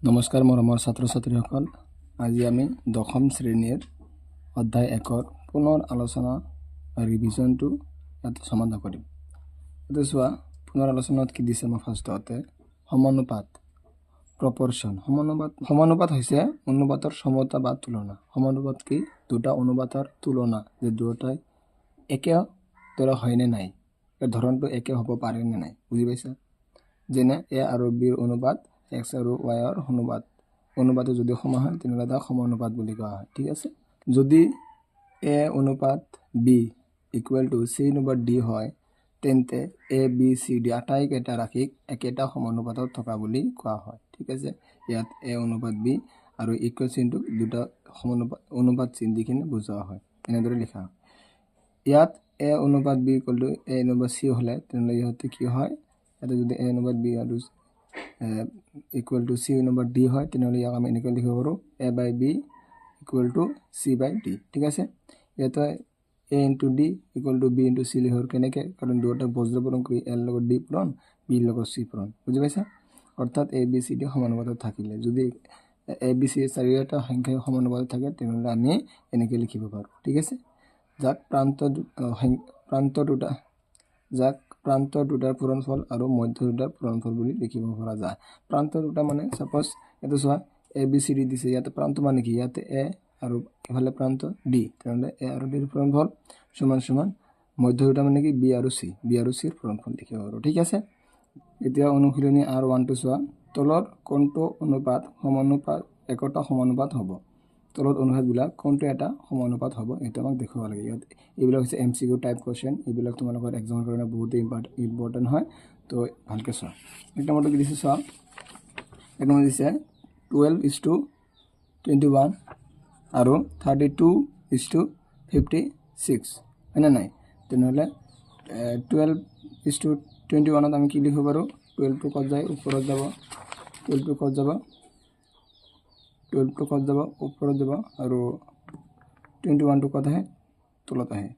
নমস্কাৰ মৰমৰ ছাত্ৰ ছাত্ৰীসকল, আজি আমি দশম শ্ৰেণীৰ অধ্যায় 1ৰ পুনৰ আলোচনা ৰিভিজনটো ইয়াত সমাধান কৰিম। এতিয়া চোৱা, পুনৰ আলোচনাত কি দিছে মই ফাৰ্ষ্টতে সমানুপাত প্ৰপৰশ্যন। সমানুপাত হৈছে অনুপাতৰ সমতা বা তুলনা। সমানুপাত কি? দুটা অনুপাতৰ তুলনা, যে দুটাই একে দৰে হয়নে নাই, এই ধৰণটো একে হ'ব পাৰে নে নাই, বুজি পাইছা? যেনে এ আৰু বিৰ অনুপাত এক্স আৰু ৱাইৰ অনুপাতে যদি সমান হয় তেনেহ'লে তাক সমানুপাত বুলি কোৱা হয়। ঠিক আছে, যদি এ অনুপাত বি ইকুৱেল টু চি অনুপাত ডি হয়, তেন্তে এ বি চি ডি আটাইকেইটা ৰাশিক একেটা সমানুপাতত থকা বুলি কোৱা হয়। ঠিক আছে, ইয়াত এ অনুপাত বি আৰু ইকুৱেল চিনটো দুটা অনুপাত চিন দি কিনে বুজোৱা হয়, এনেদৰে লিখা হয়। ইয়াত এ অনুপাত বি ইকুৱেল টু এ অনুপাত চি হ'লে তেনেহ'লে ইহঁতে কি হয়, ইয়াতে যদি এ অনুপাত বি আৰু ইকুৱেল টু চি অনুপাত ডি হয়, তেনেহ'লে ইয়াক আমি এনেকৈ লিখিব পাৰোঁ A by B equal to C by D. ঠিক আছে, ইয়াতে A into D equal to B into C লিখোঁ কেনেকৈ, কাৰণ দুয়োটা বজ্ৰ পূৰণ কৰি এৰ লগত ডি পূৰণ, বিৰ লগত চি পূৰণ, বুজি পাইছা? অৰ্থাৎ এ বি চি ডি সমানুপাতত থাকিলে, যদি এ বি চি চাৰিওটা সংখ্যাই সমানুপাতত থাকে তেনেহ'লে আমি এনেকৈ লিখিব পাৰোঁ। ঠিক আছে, যাক প্ৰান্ত দুটাৰ পূৰণফল আৰু মধ্য দুটাৰ পূৰণফল বুলি লিখিব পৰা যায়। প্ৰান্ত দুটা মানে ছাপ'জ এইটো চোৱা, এ বি চি ডি দিছে, ইয়াতে প্ৰান্ত মানে কি, ইয়াতে এ আৰু ইফালে প্ৰান্ত ডি, তেনেহ'লে এ আৰু ডিৰ পূৰণফল সমান সমান মধ্য দুটা মানে কি বি আৰু চিৰ পূৰণফল লিখিব পাৰোঁ। ঠিক আছে, এতিয়া অনুশীলনী R1টো চোৱা, তলৰ কোনটো অনুপাত একোটা সমানুপাত হ'ব? তলত অনুপাতবিলাক কোনটো এটা সমানুপাত হ'ব এইটো আমাক দেখুৱাব লাগে। ইয়াত এইবিলাক হৈছে MCQ টাইপ কুৱেশ্যন, এইবিলাক তোমালোকৰ এক্সামৰ কাৰণে বহুতেই ইম্পৰ্টেণ্ট হয়, তো ভালকৈ চোৱা। এক নম্বৰটো কি দিছে চোৱা, এক নম্বৰ দিছে 12:21 আৰু 32:56, হয়নে নাই? তেনেহ'লে 12:21 আমি কি লিখিব পাৰোঁ, 12টো ক'ত যায়, ওপৰত যাব, 12টো ক'ত যাব, ওপৰত যাব, আৰু 21টো ক'ত আহে, তলত আহে।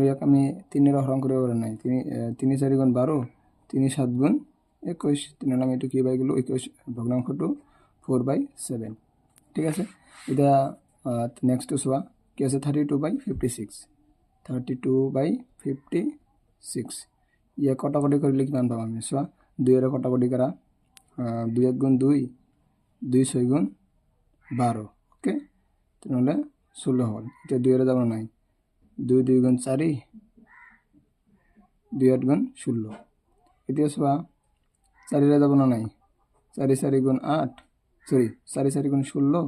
ইয়াক আমি 3ৰে হৰণ কৰিব পৰা নাই, 3 4 গুণ 12, 3 7 গুণ 21, তেনেহ'লে আমি এইটো কি পাই গ'লোঁ, 21 ভগ্নাংশটো 4/7। ঠিক আছে, এতিয়া নেক্সটটো চোৱা, কি আছে 32/56, ইয়াক কটাকটি কৰিলে কিমান পাম আমি, চোৱা 2ৰে কটাকটি কৰা, 2 1 গুণ 2, 2 6 গুণ 12, অ'কে, তেনেহ'লে 16 হ'ল। এতিয়া 2ৰে যাব নাই, 2 2 গুণ 4, 2 8 গুণ 16। এতিয়া চোৱা 4ৰে যাব নাই, 4 4 গুণ 8, 4 4 গুণ 16,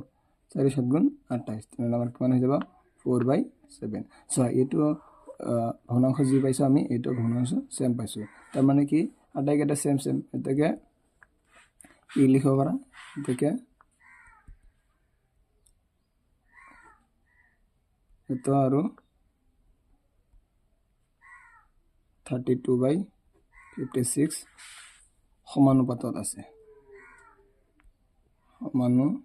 4 7 গুণ 28, তেনেহ'লে আমাৰ কিমান হৈ যাব, 4/7। চোৱা, এইটো ভগ্নাংশ যি পাইছোঁ আমি, এইটো ভগ্নাংশ চেম পাইছোঁ, তাৰমানে কি আটাইকেইটা চেম, এতেকে কি লিখিব পাৰা, এতেকে এইটো আৰু 32/56 সমানুপাতত আছে, সমানুপাতত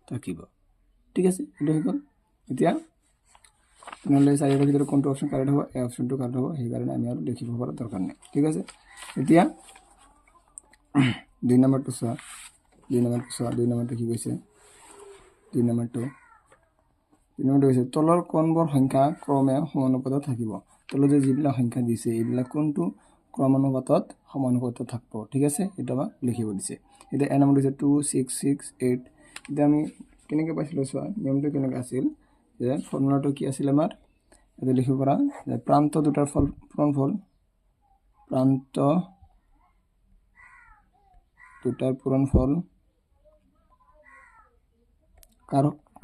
থাকিব। ঠিক আছে, এইটো হৈ গ'ল। এতিয়া তেনেহ'লে চাৰিটাৰ ভিতৰত কোনটো অপশ্যন কাৰেক্ট হ'ব, এই অপশ্যনটো কাৰেক্ট হ'ব, সেইকাৰণে আমি আৰু লিখিব পৰা দৰকাৰ নাই। ঠিক আছে, এতিয়া 2 নম্বৰটো চোৱা, 2 নম্বৰটো কি কৈছে, 2 নম্বৰটো হৈছে তলৰ কোনবোৰ সংখ্যা ক্ৰমে সমানুপাতত থাকিব। তলত যে যিবিলাক সংখ্যা দিছে এইবিলাক কোনটো ক্ৰমানুপাতত সমানুপাতত থাকিব। ঠিক আছে, এইটো আমাক লিখিব দিছে। এতিয়া এ নম্বৰ দিছে 2 6 6 8। এতিয়া আমি কেনেকৈ পাইছিলোঁ চোৱা, নিয়মটো কেনেকৈ আছিল, যে ফৰ্মুলাটো কি আছিল আমাৰ, ইয়াতে লিখিব পৰা যে প্ৰান্ত দুটাৰ পূৰণফল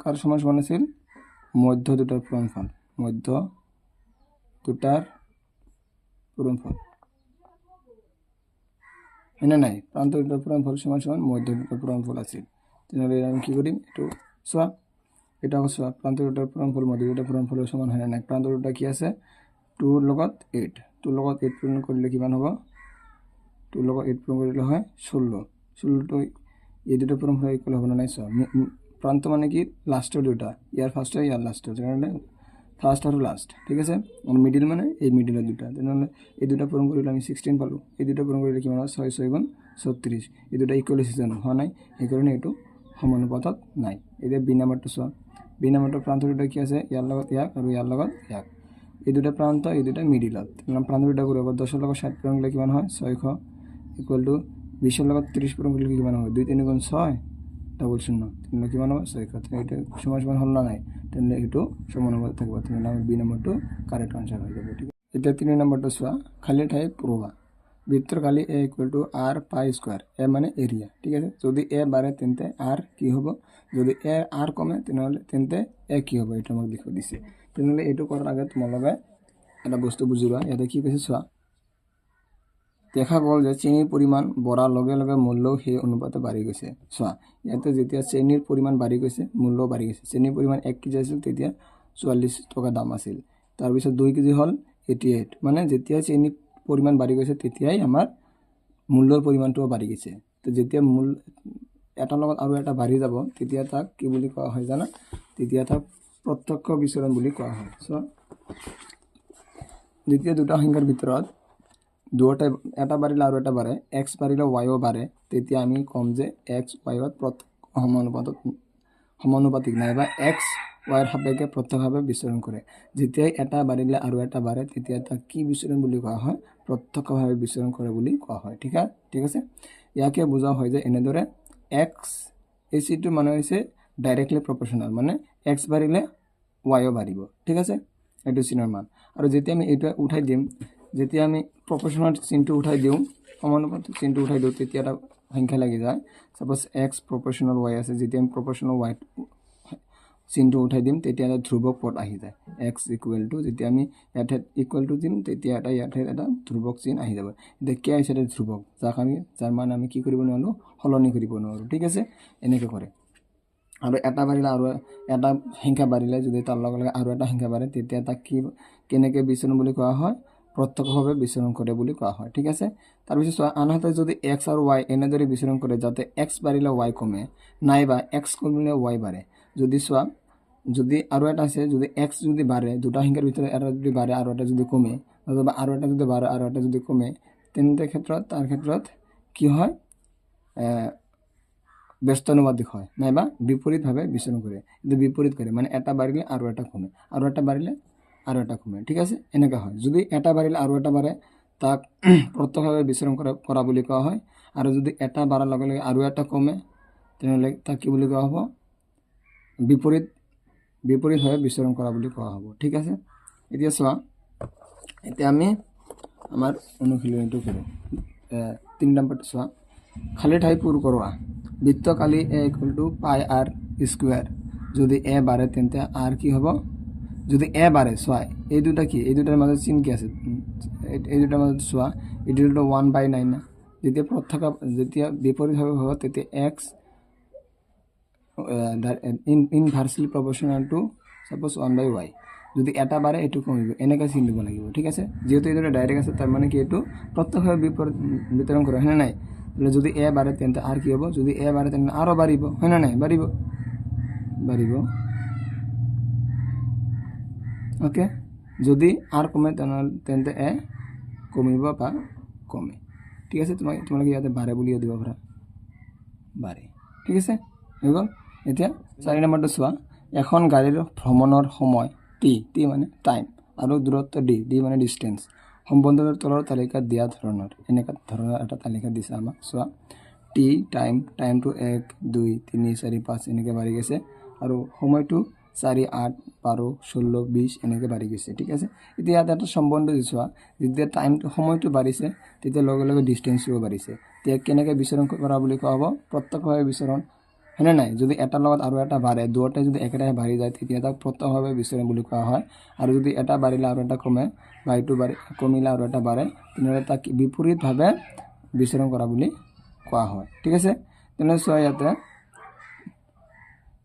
কাৰ সমান সমান আছিল, মধ্য দুটাৰ পূৰণফল, হয়নে নাই? প্ৰান্ত দুটাৰ পূৰণফল সমান সমান মধ্য দুটাৰ পূৰণফল আছিল। তেনেহ'লে আমি কি কৰিম, এইটো চোৱা, এটা আকৌ চোৱা, প্ৰান্ত দুটাৰ পূৰণফল মধ্য দুটাৰ পূৰণফলৰ সমান হয়নে নাই? প্ৰান্ত দুটা কি আছে, 2ৰ লগত 8, 2ৰ লগত 8 পূৰণ কৰিলে কিমান হ'ব, 2ৰ লগত 8 পূৰণ কৰিলে হয় 16টো এই দুটা পূৰণফল ইকুৱেল হ'ব নে নাই? চোৱা, প্ৰান্ত মানে কি লাষ্টৰ দুটা, ইয়াৰ ফাৰ্ষ্টৰ ইয়াৰ লাষ্টৰ, তেনেহ'লে ফাৰ্ষ্ট আৰু লাষ্ট ঠিক আছে আৰু মিডিল মানে এই মিডিলৰ দুটা তেনেহ'লে এই দুটা পূৰণ কৰিলে আমি 16 পালোঁ এই দুটা পূৰণ কৰিলে কিমান হয় 6 6 গুণ 36 এই দুটা ইকুৱেল হৈছে জানো হোৱা নাই সেইকাৰণে এইটো সমানুপাতত নাই এতিয়া বি নাম্বাৰটো চোৱা বি নাম্বাৰটো প্ৰান্ত দুটা কি আছে ইয়াৰ লগত ইয়াক আৰু ইয়াৰ লগত ইয়াক এই দুটা প্ৰান্ত এই দুটা মিডিলত প্ৰান্ত দুটা কৰিব 10 ৰ লগত 7 পূৰণ কৰিলে কিমান হয় 600 ইকুৱেল টু 20 ৰ লগত 30 পূৰণ কৰিলে কিমান হয় 2 3 গুণ 6 ডাবল শূন্য তেনে কিমান হ'ব 600 এইটো সমান সমান হল না নাই তেনে এইটো সমানুপাত থাকিব তেনে আমি বি নম্বৰটো কাৰেক্ট আনসাৰ হৈ যাব ঠিক আছে এটা 3 নম্বৰটো চোৱা খালি ঠাই পুৰবা বৃত্তৰ খালি a equal to r pi square a মানে এরিয়া ঠিক আছে যদি a বাড়ে তেন্তে r কি হ'ব যদি a r কমে তেন্তে a কি হ'ব এটা আমাক লিখিব দিছে তেনে এইটো কৰাৰ আগত তোমালোকে এটা বস্তু বুজিবা ইয়াতে কি কৈছে চোৱা দেখা গ'ল যে চেনিৰ পৰিমাণ বঢ়াৰ লগে লগে মূল্যও সেই অনুপাতে বাঢ়ি গৈছে চোৱা ইয়াতে যেতিয়া চেনিৰ পৰিমাণ বাঢ়ি গৈছে মূল্যও বাঢ়ি গৈছে চেনিৰ পৰিমাণ 1 কেজি আছিল তেতিয়া 44 টকা দাম আছিল তাৰ পিছত 2 কেজি হ'ল 88 মানে যেতিয়া চেনিৰ পৰিমাণ বাঢ়ি গৈছে তেতিয়াই আমাৰ মূল্যৰ পৰিমাণটোও বাঢ়ি গৈছে তো যেতিয়া মূল এটা লগত আৰু এটা বাঢ়ি যাব তেতিয়া তাক কি বুলি কোৱা হয় জানা তেতিয়া তাক প্ৰত্যক্ষ বিচৰণ বুলি কোৱা হয় চোৱা যেতিয়া দুটা সংখ্যাৰ ভিতৰত দুটা এটা বাড়িলে আৰু এটা বাড়ে x বাড়িলে y ও বাড়ে তেতিয়া আমি কম যে x y ত সমানুপাতিক নাইবা x y এর সাপেক্ষে প্রত্যক্ষভাবে বিচরণ করে যেতিয়া এটা বাড়িলে আৰু এটা বাড়ে তেতিয়া তাক কি বিচৰণ বুলি কোৱা হয় প্ৰত্যক্ষভাবে বিচৰণ কৰে বুলি কোৱা হয় ঠিক আছে ইয়াকে বুজা হয় যে এনেদৰে x এচিটো মানে হৈছে ডাইৰেক্টলি প্ৰপোৰ্শনাল মানে x বাড়িলে y ও বাড়িব ঠিক আছে এটো চিনৰ মান আৰু যেতিয়া আমি এটা উঠাই দিম যেতিয়া আমি প্রপোর্শনাল চিনটো উঠাই দিও সমানুপাতিক চিনটো উঠাই দিও তেতিয়া এটা সংখ্যা লাগি যায় সাপোজ x প্রপোর্শনাল y আছে যেতিয়া আমি প্রপোর্শনাল y চিনটো উঠাই দিম তেতিয়া এটা ধ্ৰুবক পদ আহি যায় x ইকুৱেল টু যেতিয়া আমি ইয়াতে ইকুৱেল টু দিম তেতিয়া এটা ইয়াতে এটা ধ্ৰুবক চিন আহি যাব এতিয়া কি আছে এটা ধ্ৰুবক যাৰ মান আমি কি কৰিব নোৱাৰো হলনি কৰিব নোৱাৰো ঠিক আছে এনেকৈ কৰে আৰু এটা বাঢ়িলে আৰু এটা সংখ্যা বাঢ়িলে যদি তাৰ লগে লগে আৰু এটা সংখ্যা বাঢ়ে তেতিয়া তাক কি কেনেকৈ বিচৰণ বুলি কোৱা হয় প্ৰত্যক্ষভাৱে বিচৰণ কৰে বুলি কোৱা হয় ঠিক আছে তাৰ পিছত আনহাতে যদি x আৰু y এনেদৰে বিচৰণ কৰে যাতে x বাঢ়িলে y কমে নাইবা x কমিলে y বাঢ়ে যদি আৰু এটা আছে যদি x যদি বাঢ়ে দুটা সংখ্যাৰ ভিতৰত এটা যদি বাঢ়ে আৰু এটা যদি কমে অথবা আৰু এটা যদি বাঢ়ে আৰু এটা যদি কমে তেন্তে তাৰ ক্ষেত্ৰত কি হয় ব্যস্তানুপাতিক হয় নাইবা বিপৰীতভাৱে বিচৰণ কৰে কিন্তু বিপৰীত কৰে মানে এটা বাঢ়িলে আৰু এটা কমে আৰু এটা বাঢ়িলে আৰু এটা কমে ঠিক আছে এনেকা হয় যদি এটা বাঢ়িলে আৰু এটা বাঢ়ে তাক প্ৰত্যক্ষভাৱে বিচৰণ কৰা বুলি কোৱা হয় আৰু যদি এটা বাঢ়াৰ লগে লগে আৰু এটা কমে তেনেহ'লে তাক কি বুলি কোৱা হ'ব বিপৰীতভাৱে বিচৰণ কৰা বুলি কোৱা হ'ব ঠিক আছে এতিয়া চোৱা এতিয়া আমি আমাৰ অনুশীলনীটো কৰোঁ 3 নম্বৰটো চোৱা খালি ঠাই পূৰ কৰোৱা বৃত্ত কালি a ইকুৱেল টু পাই r স্কয়ার যদি a বাঢ়ে তেন্তে r কি হ'ব যদি a বাঢ়ে চোৱা এই দুটা কি এই দুটাৰ মাজত চিন কি আছে এই দুটাৰ মাজত চোৱা এইটো 1/9 না যেতিয়া বিপৰীতভাৱে হ'ব তেতিয়া x inversely proportional to suppose 1/y যদি এটা বাড়ে এটু কমিব এনেকা চিন দিব লাগিব ঠিক আছে যেহেতু এটা ডাইরেক্ট আছে তার মানে কি এটু প্রত্যক্ষভাবে বিতরণ করে হয় না নাই তাহলে যদি a বাড়ে তেন্তে আর কি হবে যদি a বাড়ে তেন্তে আরো বাড়িব হয় না নাই বাড়িব ওকে যদি আর কমে তেন্তে a কমিব বা কমে ঠিক আছে তোমালোকে ইয়াতে বাড়ে বুলিও দিব পাৰা বাড়ে ঠিক আছে হৈ গ'ল এতিয়া 4 নম্বৰটো চোৱা এখন গাড়ীৰ ভ্ৰমণৰ সময় t মানে টাইম আৰু দূৰত্ব d মানে ডিসটেন্স সম্বন্ধৰ তলৰ তালিকাত দিয়া ধৰণৰ এনেকা ধৰণৰ এটা তালিকা দিছে আমাক চোৱা t টাইমটো 1 2 3 4 5 এনেকৈ বাঢ়ি গৈছে আৰু সময়টো 4 8 12 16 20 এনেকৈ বাঢ়ি গৈছে ঠিক আছে এতিয়া এটা সম্বন্ধ দিছোৱা যেতিয়া টাইমটো সময়টো বাঢ়িছে তেতিয়া লগে লগে ডিসটেন্সও বাঢ়িছে তেতিয়া কেনেকৈ বিচৰণ কৰা বুলি কোৱা হ'ব প্ৰত্যক্ষভাৱে বিচৰণ হয় না নাই যদি এটাৰ লগত আৰু এটা বাঢ়ে দুটাই যদি একেৰাহে বাঢ়ি যায় তেতিয়া তাক প্ৰত্যক্ষভাৱে বিচৰণ বুলি কোৱা হয় আৰু যদি এটা বাঢ়িলে আৰু এটা কমে বা ইটো কমিলে আৰু এটা বাঢ়ে তেনেহ'লে তাক বিপৰীতভাৱে বিচৰণ কৰা বুলি কোৱা হয় ঠিক আছে তেনেহ'লে চোৱা ইয়াতে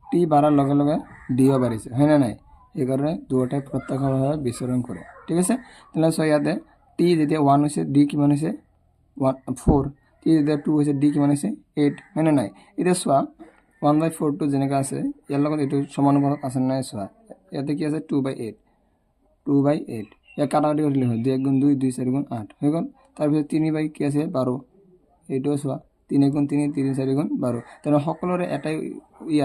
টি বাঢ়াৰ লগে লগে ডিও বাঢ়িছে হয় না নাই সেইকাৰণে দুটাই প্ৰত্যক্ষভাৱে বিচৰণ কৰে ঠিক আছে তেনেহ'লে চোৱা ইয়াতে টি যেতিয়া 1 হৈছে ডি কিমান হৈছে 4 টি যেতিয়া 2 হৈছে ডি কিমান হৈছে 8 হয় না নাই এতিয়া চোৱা 1/4 টো যেনেকা আছে ইয়াৰ লগত এইটো সমানুপাতত আছে নাই চোৱা ইয়াতে কি আছে 2/8 2/8 ইয়াক কাটাকাটি কৰিলে হয় 2 গুণ 2 2 4 গুণ 8 হৈ গ'ল তাৰপিছত 3 বাই কি আছে 12 এইটো চোৱা 3 গুণ 3 3 4 গুণ 12 তেনে সকলোৰে এটাই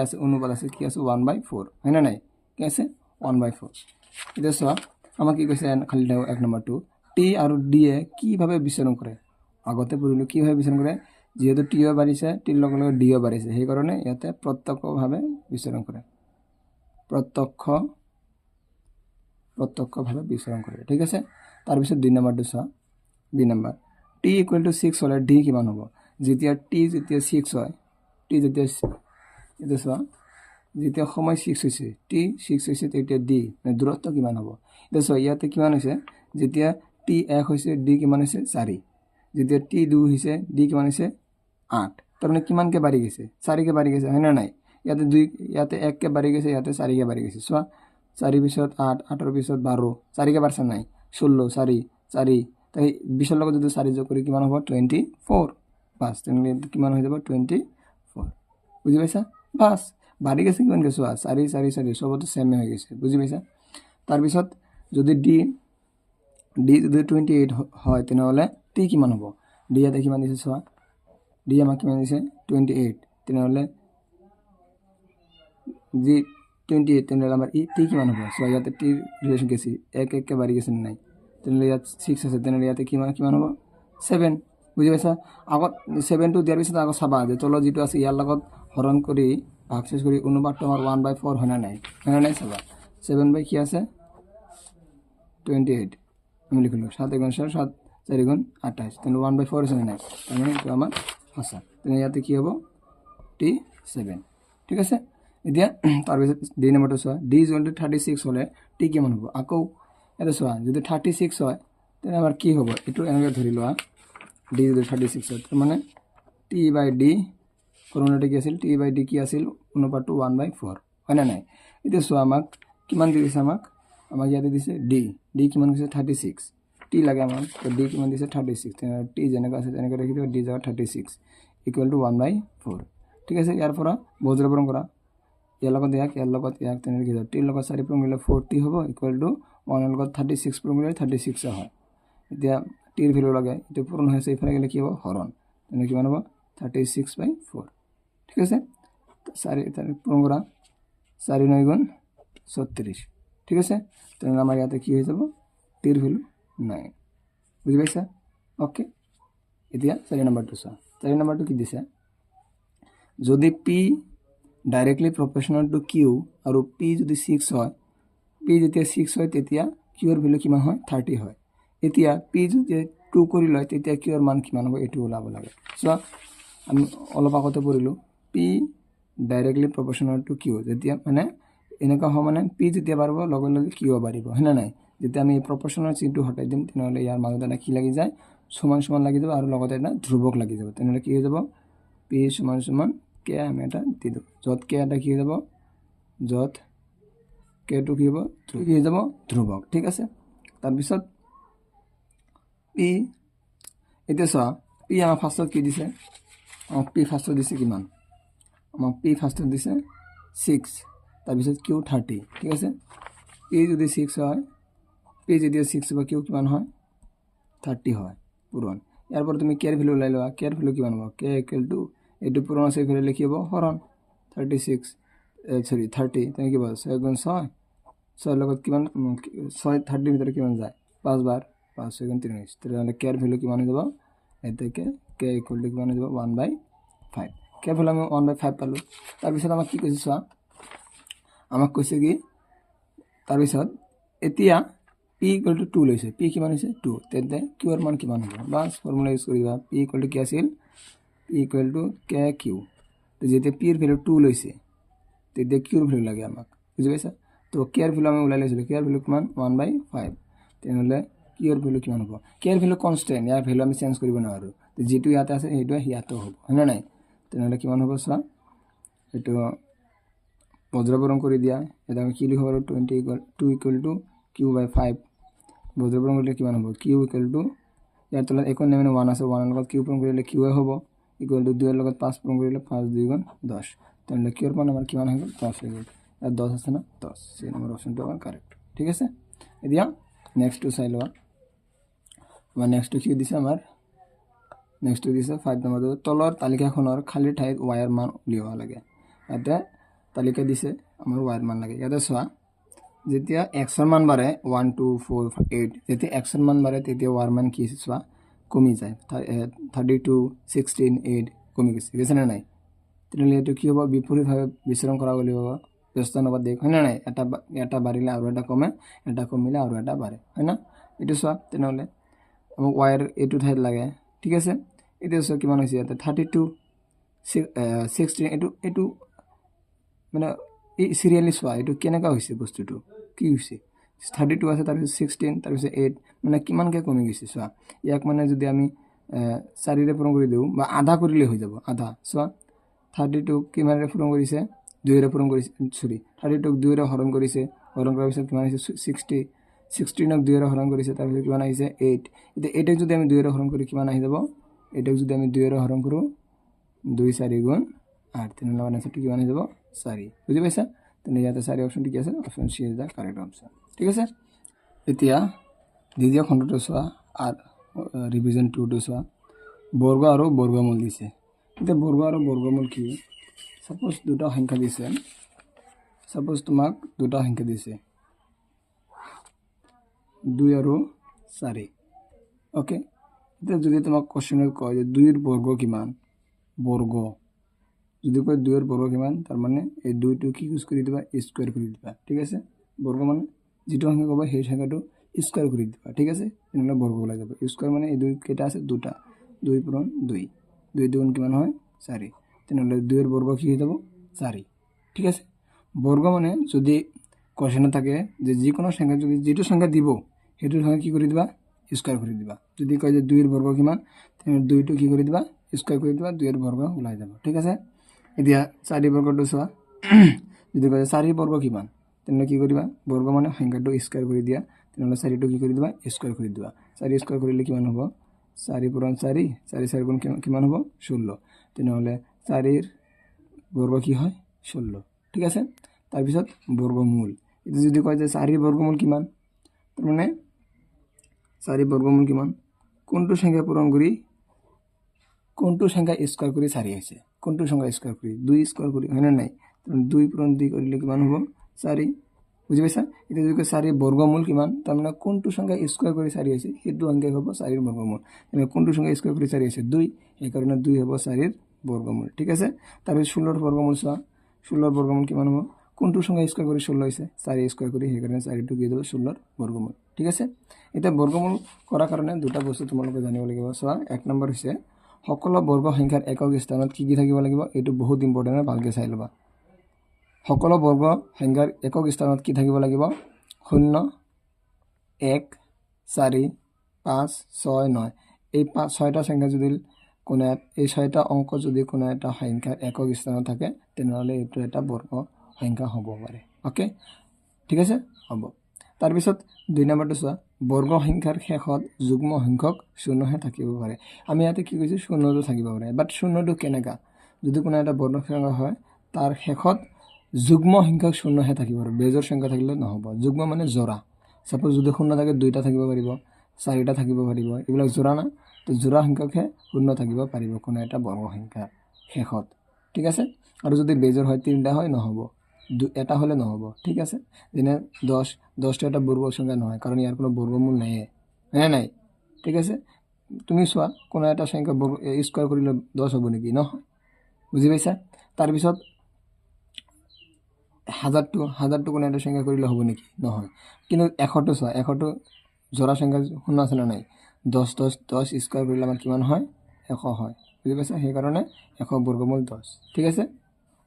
আছে অনুপাত আছে কি আছে 1/4 হয় না নাই কি আছে 1/4 এটা চোৱা আমাক কি কৈছে খালি দাও 1 নম্বৰটো টি আৰু ডি এ কিভাৱে বিচৰণ কৰে আগতে পঢ়িলো কিভাৱে বিচৰণ কৰে যেহেতু টি ও বাঢ়িছে টিৰ লগে লগে ডি ও বাঢ়িছে সেই কাৰণে ইয়াতে প্ৰত্যক্ষভাৱে বিচৰণ কৰে প্ৰত্যক্ষভাৱে বিচৰণ কৰে ঠিক আছে তাৰ পিছত 2 নম্বৰটো চোৱা বি নম্বৰ টি = 6 হলে ডি কিমান হ'ব যেতিয়া টি 6 হয় টি যেতিয়া এটা চোৱা যেতিয়া সময় 6 হৈছে টি 6 হৈছে তেতিয়া ডি দূৰত্ব কিমান হ'ব এটা চোৱা ইয়াতে কিমান হৈছে যেতিয়া টি 1 হৈছে ডি কিমান হৈছে 4 যেতিয়া টি 2 হৈছে ডি কিমান হৈছে 8 তাৰ মানে কিমানকে বাঢ়ি গৈছে 4 কে বাঢ়ি গৈছে হয় না নাই ইয়াতে 2 ইয়াতে 1 কে বাঢ়ি গৈছে ইয়াতে 4 কে বাঢ়ি গৈছে চোৱা 4 পিছত 8 8 পিছত 12 4 কে বাঢ়ছে নাই 16 4 4 তাই 20 ৰ লগত যদি 4 যোগ কৰি কিমান হ'ব 24 বাস তেনে কিমান হৈ যাব 24 বুজি পাইছা বাস বাঢ়ি গৈছে কিমান গৈছে 4 4 4 সবটো সেম হৈ গৈছে বুজি পাইছা তাৰ পিছত যদি ডি যদি 28 হয় তেনেহলে টি কিমান হ'ব ডি ইয়াতে কিমান দিছে চোৱা ডি আমাক কিমান দিছে 28 তেনেহলে জি 28 তেনেহলে আমাৰ ই টি কিমান হ'ব সো ইয়াতে টি ৰিলেশন কেছি 1 1 কে বাঢ়ি গৈছে নাই তেনেহলে ইয়াত 6 আছে তেনেহলে ইয়াতে কিমান হ'ব 7 বুজি পাইছা আগত 7 টো দিয়াৰ পিছত আগত চাবা যে তলত যেটো আছে ইয়াৰ লগত হৰণ কৰি ভাগশেষ কৰি অনুপাতটো আমাৰ 1/4 হয় না নাই চাবা 7 বাই কি আছে 28 আমি লিখলো 7 গুণ 7 7 4 গুণ 28 তেনে 1/4 আছে নাই তার মানে এটা আমার হাসা তেনে ইয়াতে কি হবে টি 7 ঠিক আছে এতিয়া তার পিছত ডি নম্বৰটো চোৱা ডি = 36 হলে টি কিমান হ'ব আকৌ এটা চোৱা যদি 36 হয় তেনে আমাৰ কি হ'ব এটো এনেকৈ ধৰি লোৱা ডি যদি 36 হয় তার মানে টি বাই ডি ফর্মুলাটা কি আছিল টি বাই ডি কি আছিল অনুপাতটো 1/4 হয় না নাই এটা চোৱা আমাক কিমান দিছে আমাক ইয়াতে দিছে ডি কিমান দিছে 36 টি লাগে আমাক তো ডি কিমান দিছে 36 তেনে টি যেনেকৈ আছে তেনেকৈ ৰাখি দিও ডি জাগা 36 = 1/4 ঠিক আছে ইয়াৰ পৰা বজ্ৰবৰণ কৰা ইয়াৰ লগত ইয়াক তেনে কি টি লগত 4 পূৰণ কৰিলে 40 হ'ব = 1 লগত 36 পূৰণ কৰিলে 36 হয় এতিয়া টিৰ ভ্যালু লাগে এটো পূৰণ হৈছে ইফালে গলে কি হ'ব হৰণ তেনে কিমান হ'ব 36/4 ঠিক আছে 4 এটা পূৰণ কৰা 4 9 গুণ 36 ঠিক আছে তেনে আমাৰ ইয়াতে কি হৈ যাব টিৰ ভ্যালু 9 বুজি পাইছা ওকে এতিয়া 4 নম্বৰটো চোৱা 4 নম্বৰটো কি দিছে যদি p ডাইৰেক্টলি প্ৰপোৰ্শনাল টু q আৰু p যদি 6 হয় p যেতিয়া 6 হয় তেতিয়া q ৰ ভ্যালু কিমান হয় 30 হয় এতিয়া p যদি 2 কৰি লয় তেতিয়া q ৰ মান কিমান হ'ব এটো ওলাব লাগে চোৱা আমি অলপ আগতে পঢ়িলো p ডাইৰেক্টলি প্ৰপোৰ্শনাল টু q যেতিয়া মানে এনেকা হয় মানে p যেতিয়া বাঢ়িব লগে লগে q বাঢ়িব হয় না নাই যেতিয়া আমি প্ৰপোৰ্শনাল চিনটো হটাই দিম তেনেহলে ইয়াৰ মাজত এটা কি লাগি যায় সমান সমান লাগি যাব আৰু লগতে এটা ধ্ৰুবক লাগি যাব তেনেহলে কি হৈ যাব p সমান k আমি এটা দি দিও যত k এটা কি হৈ যাব যত k টো কি হ'ব কি হৈ যাব ধ্ৰুবক ঠিক আছে তাৰ পিছত p এটা চোৱা p আমাৰ ফাৰ্ষ্টত কি দিছে p ফাৰ্ষ্টত দিছে কিমান আমাক p ফাৰ্ষ্টত দিছে 6 তাৰ পিছত q 30 ঠিক আছে p যদি 6 হয় p যদি 6 হ'ব q কিমান হয় 30 হয় পূৰণ ইয়াৰ পৰা তুমি k ৰ ভ্যালু লৈ লবা k ৰ ভ্যালু কিমান হ'ব k = এটো পূৰণ আছে ফেলে লিখিব হৰণ 36 সরি 30 তুমি কি বল 6 গুণ 6 6 লগত কিমান 6 30 ভিতরে কিমান যায় 5 বার 5 6 30 তাহলে k এর ভ্যালু কিমান হৈ যাব এতে k = কিমান হৈ যাব 1/5 k ভ্যালু আমি 1/5 পালো তাৰ পিছত আমাক কি কৈছে চোৱা আমাক কৈছে কি তাৰ পিছত এতিয়া p = 2 লৈছে p কিমান হৈছে 2 তেতে q এর মান কিমান হ'ব বাস ফর্মুলা ইউজ কৰিবা p = কি আছিল p = kq তো যেতে p এর ভ্যালু 2 লৈছে তেতে q এর ভ্যালু লাগে আমাক বুঝি পাইছা তো k এর ভ্যালু আমি উলাই লৈছিল k এর ভ্যালু কিমান 1/5 তেনলে q এর ভ্যালু কিমান হ'ব k এর ভ্যালু কনস্ট্যান্ট ইয়াৰ ভ্যালু আমি চেঞ্জ কৰিব নোৱাৰো তো যেটো ইয়াতে আছে এইটো ইয়াতো হ'ব হয় না নাই তেনলে কিমান হ'ব চোৱা এটো বজ্ৰবৰণ কৰি দিয়া এটা আমি কি লিখব পাৰো 2 q/5 বজ্ৰবৰণ কৰিলে কিমান হ'ব q ইয়াৰ তলত একো নেমে 1 আছে 1 লগত q পূৰণ কৰিলে q হ'ব = 2 এৰ লগত 5 পূৰণ কৰিলে 5 2 গুণ 10 তেনলে q এৰ মান আমাৰ কিমান হৈ গ'ল 10 হৈ গ'ল আৰ 10 আছে না 10 সেই নম্বৰ অপশনটো আমাৰ কাৰেক্ট ঠিক আছে এতিয়া নেক্সটটো চাই লোৱা আমাৰ নেক্সটটো কি দিছে আমাৰ নেক্সটটো দিছে 5 নম্বৰটো তলৰ তালিকাখনৰ খালী ঠাইত ৱায়াৰ মান উলিয়াব লাগে ইয়াতে তালিকা দিছে আমাৰ ৱায়াৰ মান লাগে ইয়াতে চোৱা যেতিয়া x এর মান বাড়ে 1 2 4 8 যেতিয়া x এর মান বাড়ে তেতিয়া ৱায়াৰ মান কি চোৱা কমি যায় 32 16 8 কমি গৈছে না নাই তেনেহ'লে এইটো কি হ'ব বিপৰীতভাৱে বিচৰণ কৰা বুলি হ'ব ব্যস্ত অনুপাত দিক হয় না নাই এটা বাঢ়িলে আৰু এটা কমে এটা কমিলে আৰু এটা বাঢ়ে হয় না এইটো চোৱা তেনেহ'লে আমাক ৱায়াৰ এইটো ঠাইত লাগে ঠিক আছে এইটো চোৱা কিমান হৈছে ইয়াতে 32 16 এইটো মানে এই সিৰিয়ালি চোৱা এইটো কেনেকা হৈছে বস্তুটো কি হৈছে 32 আছে তাৰপিছত 16 তাৰপিছত 8 মানে কিমানকৈ কমি গৈছে চোৱা ইয়াক মানে যদি আমি 4 ৰে পূৰণ কৰি দিওঁ বা আধা কৰিলে হৈ যাব আধা চোৱা 32 কিমানৰে পূৰণ কৰিছে 2 ৰে পূৰণ কৰিছে সৰি 32 2 ৰে হৰণ কৰিছে হৰণ কৰাৰ পিছত কিমান আহিছে 60 16ক 2 ৰে হৰণ কৰিছে তাৰপিছত কিমান আহিছে 8 এতিয়া 8ক যদি আমি 2 ৰে হৰণ কৰি কিমান আহি যাব 8ক যদি আমি 2 ৰে হৰণ কৰো 2 4 গুণ 8 তেনেহ'লে মানে আনসারটো কিমান আহি যাব 4 বুঝি পাইছা তেনে ইয়াতে 4 অপশনটো কি আছে option C is the correct option ঠিক আছে এতিয়া দ্বিতীয় খণ্ডটো চোৱা আৰ ৰিভিজন 2 টো চোৱা বর্গ আর বর্গমূল দিছে এতিয়া বর্গ আর বর্গমূল কি সাপোজ দুটা সংখ্যা দিছে সাপোজ তোমাক দুটা সংখ্যা দিছে 2 আর 4 ওকে এতিয়া যদি তোমাক কোশ্চেনত কয় যে 2 এর বর্গ কিমান বর্গ যদি কয় 2 এর বর্গ কিমান তার মানে এই 2 টো কি ইউজ কৰি দিবা স্কয়াৰ কৰি দিবা ঠিক আছে বৰ্গ মানে যেটো সংখ্যা কবা সেই সংখ্যাটো স্কয়াৰ কৰি দিবা ঠিক আছে এনেলে বর্গ ওলাই যাব স্কয়ার মানে এই দুই কেটা আছে দুটা 2 পূরণ 2 2 দুগুণ কিমান হয় 4 তেনেলে 2 এর বর্গ কি হৈ যাব 4 ঠিক আছে বর্গ মানে যদি কোশ্চেনে থাকে যে যে কোনো সংখ্যা যদি যেটো সংখ্যা দিব হেতু সংখ্যা কি কৰি দিবা স্কয়াৰ কৰি দিবা যদি কয় যে 2 এৰ বৰ্গ কিমান তেনে 2 টো কি কৰি দিবা স্কয়াৰ কৰি দিবা 2 এৰ বৰ্গ ওলাই যাব ঠিক আছে এতিয়া 4 বৰ্গটো চোৱা যদি কয় 4 বৰ্গ কিমান তেনে কি কৰিবা বৰ্গ মানে সংখ্যাটো স্কয়াৰ কৰি দিয়া তেনে 4 টো কি কৰি দিবা স্কয়াৰ কৰি দিবা 4 স্কয়াৰ কৰিলে কিমান হ'ব 4 পূরণ 4 4 4 গুণ কিমান হ'ব 16 তেনেহলে 4 এর বর্গ কি হয় 16 ঠিক আছে তাৰ পিছত বর্গমূল এটা যদি কয় যে 4 এর বর্গমূল কিমান তার মানে 4 এর বর্গমূল কিমান কোনটো সংখ্যা পূরণ কৰি কোনটো সংখ্যা স্কয়াৰ কৰি 4 হৈছে কোনটো সংখ্যা স্কয়াৰ কৰি 2 স্কয়াৰ কৰি হয় না নাই 2 পূৰণ 2 কৰিলে কিমান হ'ব 4 বুঝি পাইছা এটা যদি 4 এৰ বৰ্গমূল কিমান তাৰ মানে কোনটো সংখ্যা স্কয়াৰ কৰি 4 হৈছে হেতু সংখ্যা হ'ব 4 এৰ বৰ্গমূল মানে কোনটো সংখ্যা স্কয়াৰ কৰি 4 হৈছে 2 এই কাৰণে 2 হ'ব 4 এৰ বৰ্গমূল ঠিক আছে তাৰপৰ 16 এৰ বৰ্গমূল চোৱা 16 এৰ বৰ্গমূল কিমান হ'ব কোনটো সংখ্যা স্কয়াৰ কৰি 16 হৈছে 4 স্কয়াৰ কৰি সেই কাৰণে 4 টো কি দিব 16 এৰ বৰ্গমূল ঠিক আছে এটা বৰ্গমূল কৰাৰ কাৰণে দুটা বস্তু তোমালোকে জানিব লাগিব চোৱা এক নম্বৰ হৈছে সকলো বৰ্গ সংখ্যাৰ একক স্থানত কি কি থাকিব লাগিব এটো বহুত ইম্পৰ্টেন্ট ভালকে চাই লবা সকলো বৰ্গ সংখ্যাৰ একক স্থানত কি থাকিব লাগিব 0 1 4 5 6 9 এই 6টা সংখ্যা যদি কোনো এই 6টা অঙ্ক যদি কোনো এটা সংখ্যাৰ একক স্থানত থাকে তেনেহলে এটো এটা বৰ্গ সংখ্যা হ'ব পাৰে ওকে ঠিক আছে হ'ব তাৰ পিছত 2 নম্বৰটো চোৱা বৰ্গ সংখ্যাৰ শেষত যুগ্ম সংখ্যক শূন্যহে থাকিব পাৰে আমি ইয়াতে কি কৈছো শূন্যটো থাকিব পাৰে বাট শূন্যটো কেনেকা যদি কোনো এটা বৰ্গ সংখ্যা হয় তাৰ শেষত যুগ্ম সংখ্যক শূন্যহে থাকিব পাৰে বেজৰ সংখ্যা থাকিলে নহব যুগ্ম মানে জোড়া সাপোজ যদি শূন্য থাকে দুইটা থাকিব পাৰিব চাৰিটা থাকিব পাৰিব এইবিলাক জোড়া না তো জোড়া সংখ্যকহে শূন্য থাকিব পাৰিব কোনো এটা বৰ্গ সংখ্যা শেষত ঠিক আছে আৰু যদি বেজৰ হয় তিনটা হয় নহব এটা হলে নহব ঠিক আছে যেনে 10টা এটা বর্গ সংখ্যা নহয় কাৰণ ইয়াৰ কোনো বৰ্গমূল নাই হ্যাঁ নাই ঠিক আছে তুমি চোৱা কোনো এটা সংখ্যা স্কয়াৰ কৰিলে 10 হ'ব নেকি নহয় বুজি পাইছা তাৰ পিছত হাজাৰটো কোনো একটা সংখ্যা কৰিলে হ'ব নেকি নহয় কিন্তু 100টো চোৱা 100টো জোড়া সংখ্যা শূন্য আছে না নাই 10 স্কয়াৰ কৰিলে আমাৰ কিমান হয় 100 হয় বুজি পাইছা সেই কাৰণে 100 বর্গমূল 10 ঠিক আছে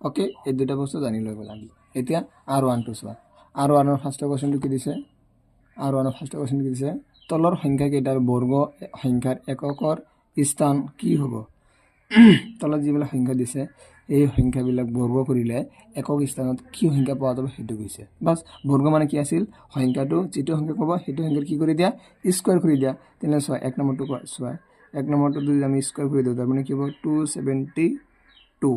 ওকে এই দুটা বস্তু জানি লব লাগিব এতিয়া R1 টো চোৱা R1 এৰ ফাৰ্স্ট কোশ্চেনটো কি দিছে R1 এৰ ফাৰ্স্ট কোশ্চেন কি দিছে তলৰ সংখ্যা কেইটাৰ বৰ্গ সংখ্যাৰ এককৰ স্থান কি হ'ব তলত যিবিলাক সংখ্যা দিছে এই সংখ্যাবিলাক বর্গ কৰিলে একক স্থানত কি সংখ্যা পোৱা যাব হেতু কৈছে বাস বৰ্গ মানে কি আছিল সংখ্যাটো যেটো সংখ্যা ক'ব হেতু সংখ্যাৰ কি কৰি দিয়া স্কয়াৰ কৰি দিয়া তেনে চোৱা এক নম্বৰটো চোৱা এক নম্বৰটো যদি আমি স্কয়াৰ কৰি দিও তাৰ মানে কি হ'ব 272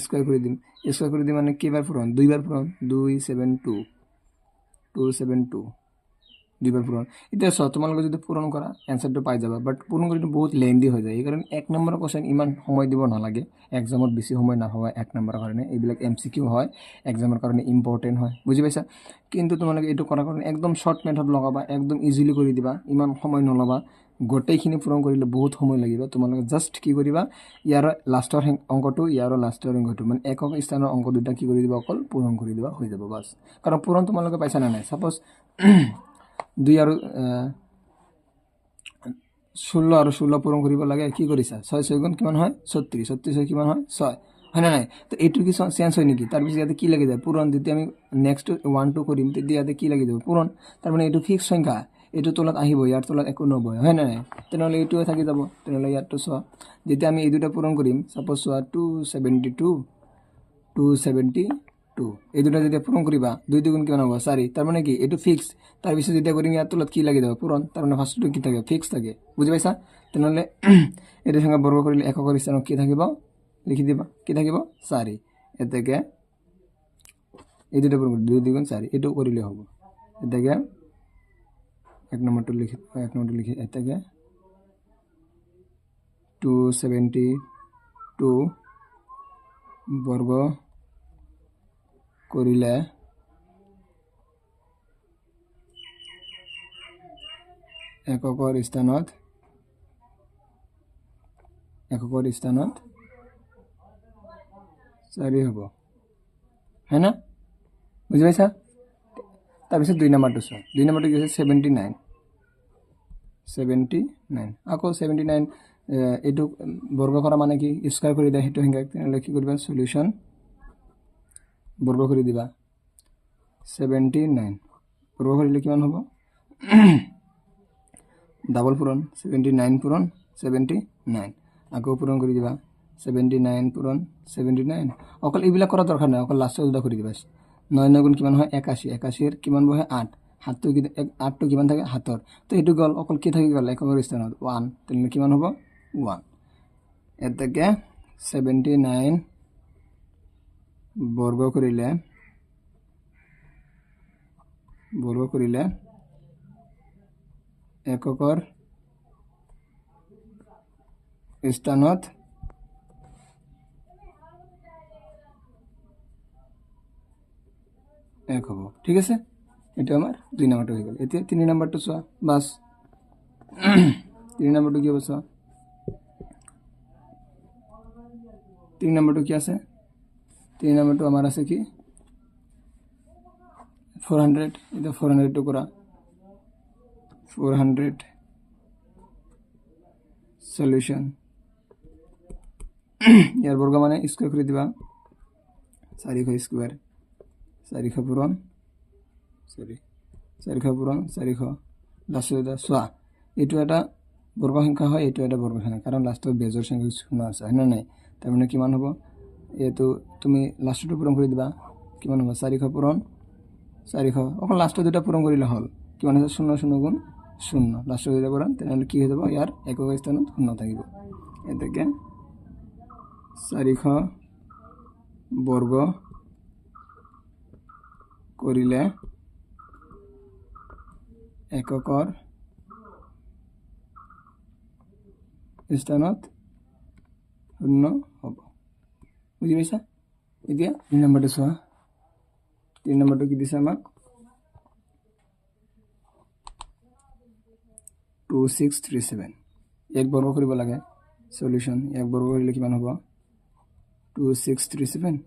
স্কয়াৰ কৰি দিম স্কয়াৰ কৰি দিম মানে কেইবাৰ পূৰণ দুইবাৰ পূৰণ 272 দুইবাৰ পূৰণ এতিয়া চোৱা তোমালোকে যদি পূৰণ কৰা এনচাৰটো পাই যাবা বাট পূৰণ কৰিলে বহুত লেন্দি হৈ যায় সেইকাৰণে 1 নম্বৰৰ কোৱেশ্চন ইমান সময় দিব নালাগে এক্সামত বেছি সময় নাপাবা 1 নম্বৰৰ কাৰণে এইবিলাক MCQ হয় এক্সামৰ কাৰণে ইম্পৰ্টেণ্ট হয় বুজি পাইছা কিন্তু তোমালোকে এইটো কৰাৰ কাৰণে একদম শৰ্ট মেথড লগাবা একদম ইজিলি কৰি দিবা ইমান সময় নলবা গোটেইখিনি পূৰণ কৰিলে বহুত সময় লাগিব তোমালোকে জাস্ট কি কৰিবা ইয়াৰ লাষ্টৰ অংকটো ইয়াৰ লাষ্টৰ অংকটো মানে একক স্থানৰ অংক দুটা কি কৰি দিবা অকল পূৰণ কৰি দিবা হৈ যাব বাস কাৰণ পূৰণ তোমালোকে পাইছা না নাই সাপোজ 2 আৰু 16 আৰু 16 পূৰণ কৰিব লাগে কি কৰিছা 6 6 গুণ কিমান হয় 36 36 কিমান হয় 6 হয় না নাই তো এইটো কি চেঞ্জ হয় নেকি তাৰ পিছত ইয়াতে কি লাগি যায় পূৰণ যেতিয়া আমি নেক্সট 1 2 কৰিম তেতিয়া ইয়াতে কি লাগি যাব পূৰণ তাৰ মানে এইটো ফিক্স সংখ্যা এইটো তলত আহিব ইয়াৰ তলত একো নবয় হয় না নাই তেনেহ'লে এইটোৱে থাকি যাব তেনেহ'লে ইয়াৰটো চোৱা যেতিয়া আমি এই দুটা পূৰণ কৰিম সাপোজ চোৱা 272 272 এই দুটা যেতিয়া পূৰণ কৰিবা 2 2 গুণ কিমান হ'ব 4 তাৰ মানে কি এইটো ফিক্স তাৰ পিছত যেতিয়া কৰিম ইয়াৰ তলত কি লাগি যাব পূৰণ তাৰ মানে ফাৰ্ষ্টটো কি থাকে ফিক্স থাকে বুজি পাইছা তেনেহ'লে এইটো সংখ্যা বৰ্গ কৰিলে এককৰ স্থানত কি থাকিব লিখি দিবা কি থাকিব 4 এতেকে এই দুটা পূৰণ 2 2 গুণ 4 এইটো কৰিলে হ'ব এতেকে 1 নম্বৰটো লিখি এতেকে 272 বৰ্গ কৰিলে এককৰ স্থানত 4 হ'ব হয় না বুজি পাইছা তাৰপিছত 2 নম্বৰটো চোৱা 2 নম্বৰটো কি আছে 79 আকৌ 79 এইটো বৰ্গ কৰা মানে কি স্কয়াৰ কৰি দিয়া সেইটো সংখ্যা তেনেহ'লে কি কৰিবা সলিউশন বৰ্গ কৰি দিবা 79 বৰ্গ কৰিলে কিমান হ'ব ডাবল পূৰণ 79 পূৰণ 79 আকৌ পূৰণ কৰি দিবা 79 পূৰণ 79 অকল এইবিলাক কৰা দৰকাৰ নাই অকল লাষ্টৰ দুটা কৰি দিবা 9 9 গুণ কিমান হয় 81 81 এৰ কিমান বহে 8 হাতটো কি 8 টো কিমান থাকে হাতৰ তো এটো গল অকল কি থাকি গল এককৰ স্থানত 1 তেনে কিমান হ'ব 1 এটাকে 79 বৰ্গ কৰিলে এককৰ স্থানত এক হ'ব ঠিক আছে এটা আমাৰ 2 নম্বৰটো হৈ গল এতিয়া 3 নম্বৰটো চোৱা বাস 3 নম্বৰটো কি হ'ব চোৱা 3 নম্বৰটো কি আছে 3 নম্বৰটো আমাৰ আছে কি 400 এটা 400 টো কৰা 400 সলিউশন ইয়ার বর্গ মানে স্কয়ার করে দিবা 4 স্কয়ার 4 পূরণ 4 লাস্ট সোয়া এইটো এটা বর্গ সংখ্যা হয় এইটো এটা বর্গ সংখ্যা কারণ লাস্টত বেজৰ সংখ্যা শূন্য আছে হয় না নাই তাৰ মানে কিমান হ'ব এটো তুমি লাস্টটো পূৰণ কৰি দিবা কিমান হ'ব 4 পূৰণ 4 অকল লাস্ট দুটা পূৰণ কৰিলে হল কিমান আছে 0 0 গুণ 0 লাস্ট দুটা পূৰণ তেনেহলে কি হৈ যাব ইয়াৰ একক স্থানত 0 থাকিব এটাকে 4 বৰ্গ কৰিলে এককৰ স্থানত 0 হ'ব বুজি পাইছা এতিয়া 3 নম্বৰটো চোৱা 3 নম্বৰটো কি দিছে আমাক 2637 এক বৰ্গ কৰিব লাগে সলিউশন এক বৰ্গ কৰিলে কিমান হ'ব 2637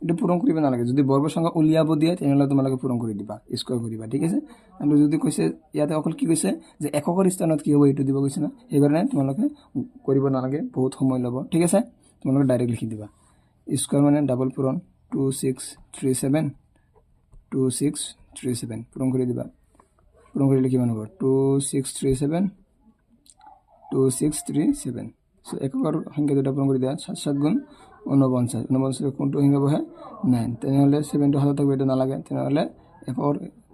এটা পূৰণ কৰিব নালাগে যদি বৰ্গ সংখ্যা উলিয়াব দিয়ে তেনেহলে তোমালোকে পূৰণ কৰি দিবা স্কয়াৰ কৰিবা ঠিক আছে আৰু যদি কৈছে ইয়াতে অকল কি কৈছে যে এককৰ স্থানত কি হ'ব এটো দিব কৈছে না এই কাৰণে তোমালোকে কৰিব নালাগে বহুত সময় ল'ব ঠিক আছে তোমালোকে ডাইৰেক্ট লিখি দিবা স্কয়াৰ মানে ডাবল পূৰণ 2637 পূৰণ কৰি দিবা পূৰণ কৰিলে কিমান হ'ব 2637 সো এককৰ সংখ্যা দুটা পূৰণ কৰি দিয়া 7 7 গুণ 49 কোনটো সংখ্যা বহে 9 তেনেহলে 7 টো হাতত থাকবে এটা নালাগে তেনেহলে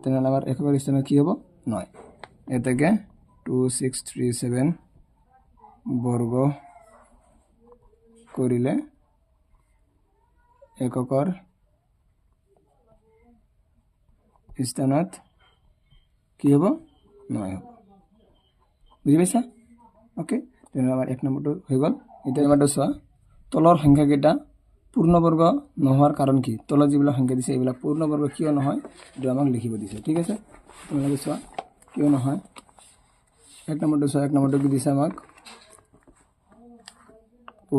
তেনেহলে আমাৰ এককৰ স্থানত কি হ'ব 9 এটাকে 2637 বৰ্গ কৰিলে এককৰ স্থানত কি হ'ব 9 হ'ব বুজি পাইছা ওকে তেনে আমাৰ 1 নম্বৰটো হৈ গ'ল এতিয়া নম্বৰটো চোৱা তলৰ সংখ্যাকেইটা পূৰ্ণবৰ্গ নোহোৱাৰ কাৰণ কি তলত যিবিলাক সংখ্যা দিছে এইবিলাক পূৰ্ণবৰ্গ কিয় নহয় এইটো আমাক লিখিব দিছে ঠিক আছে তোমালোকে চোৱা কিয় নহয় 1 নম্বৰটো চোৱা 1 নম্বৰটো কি দিছে আমাক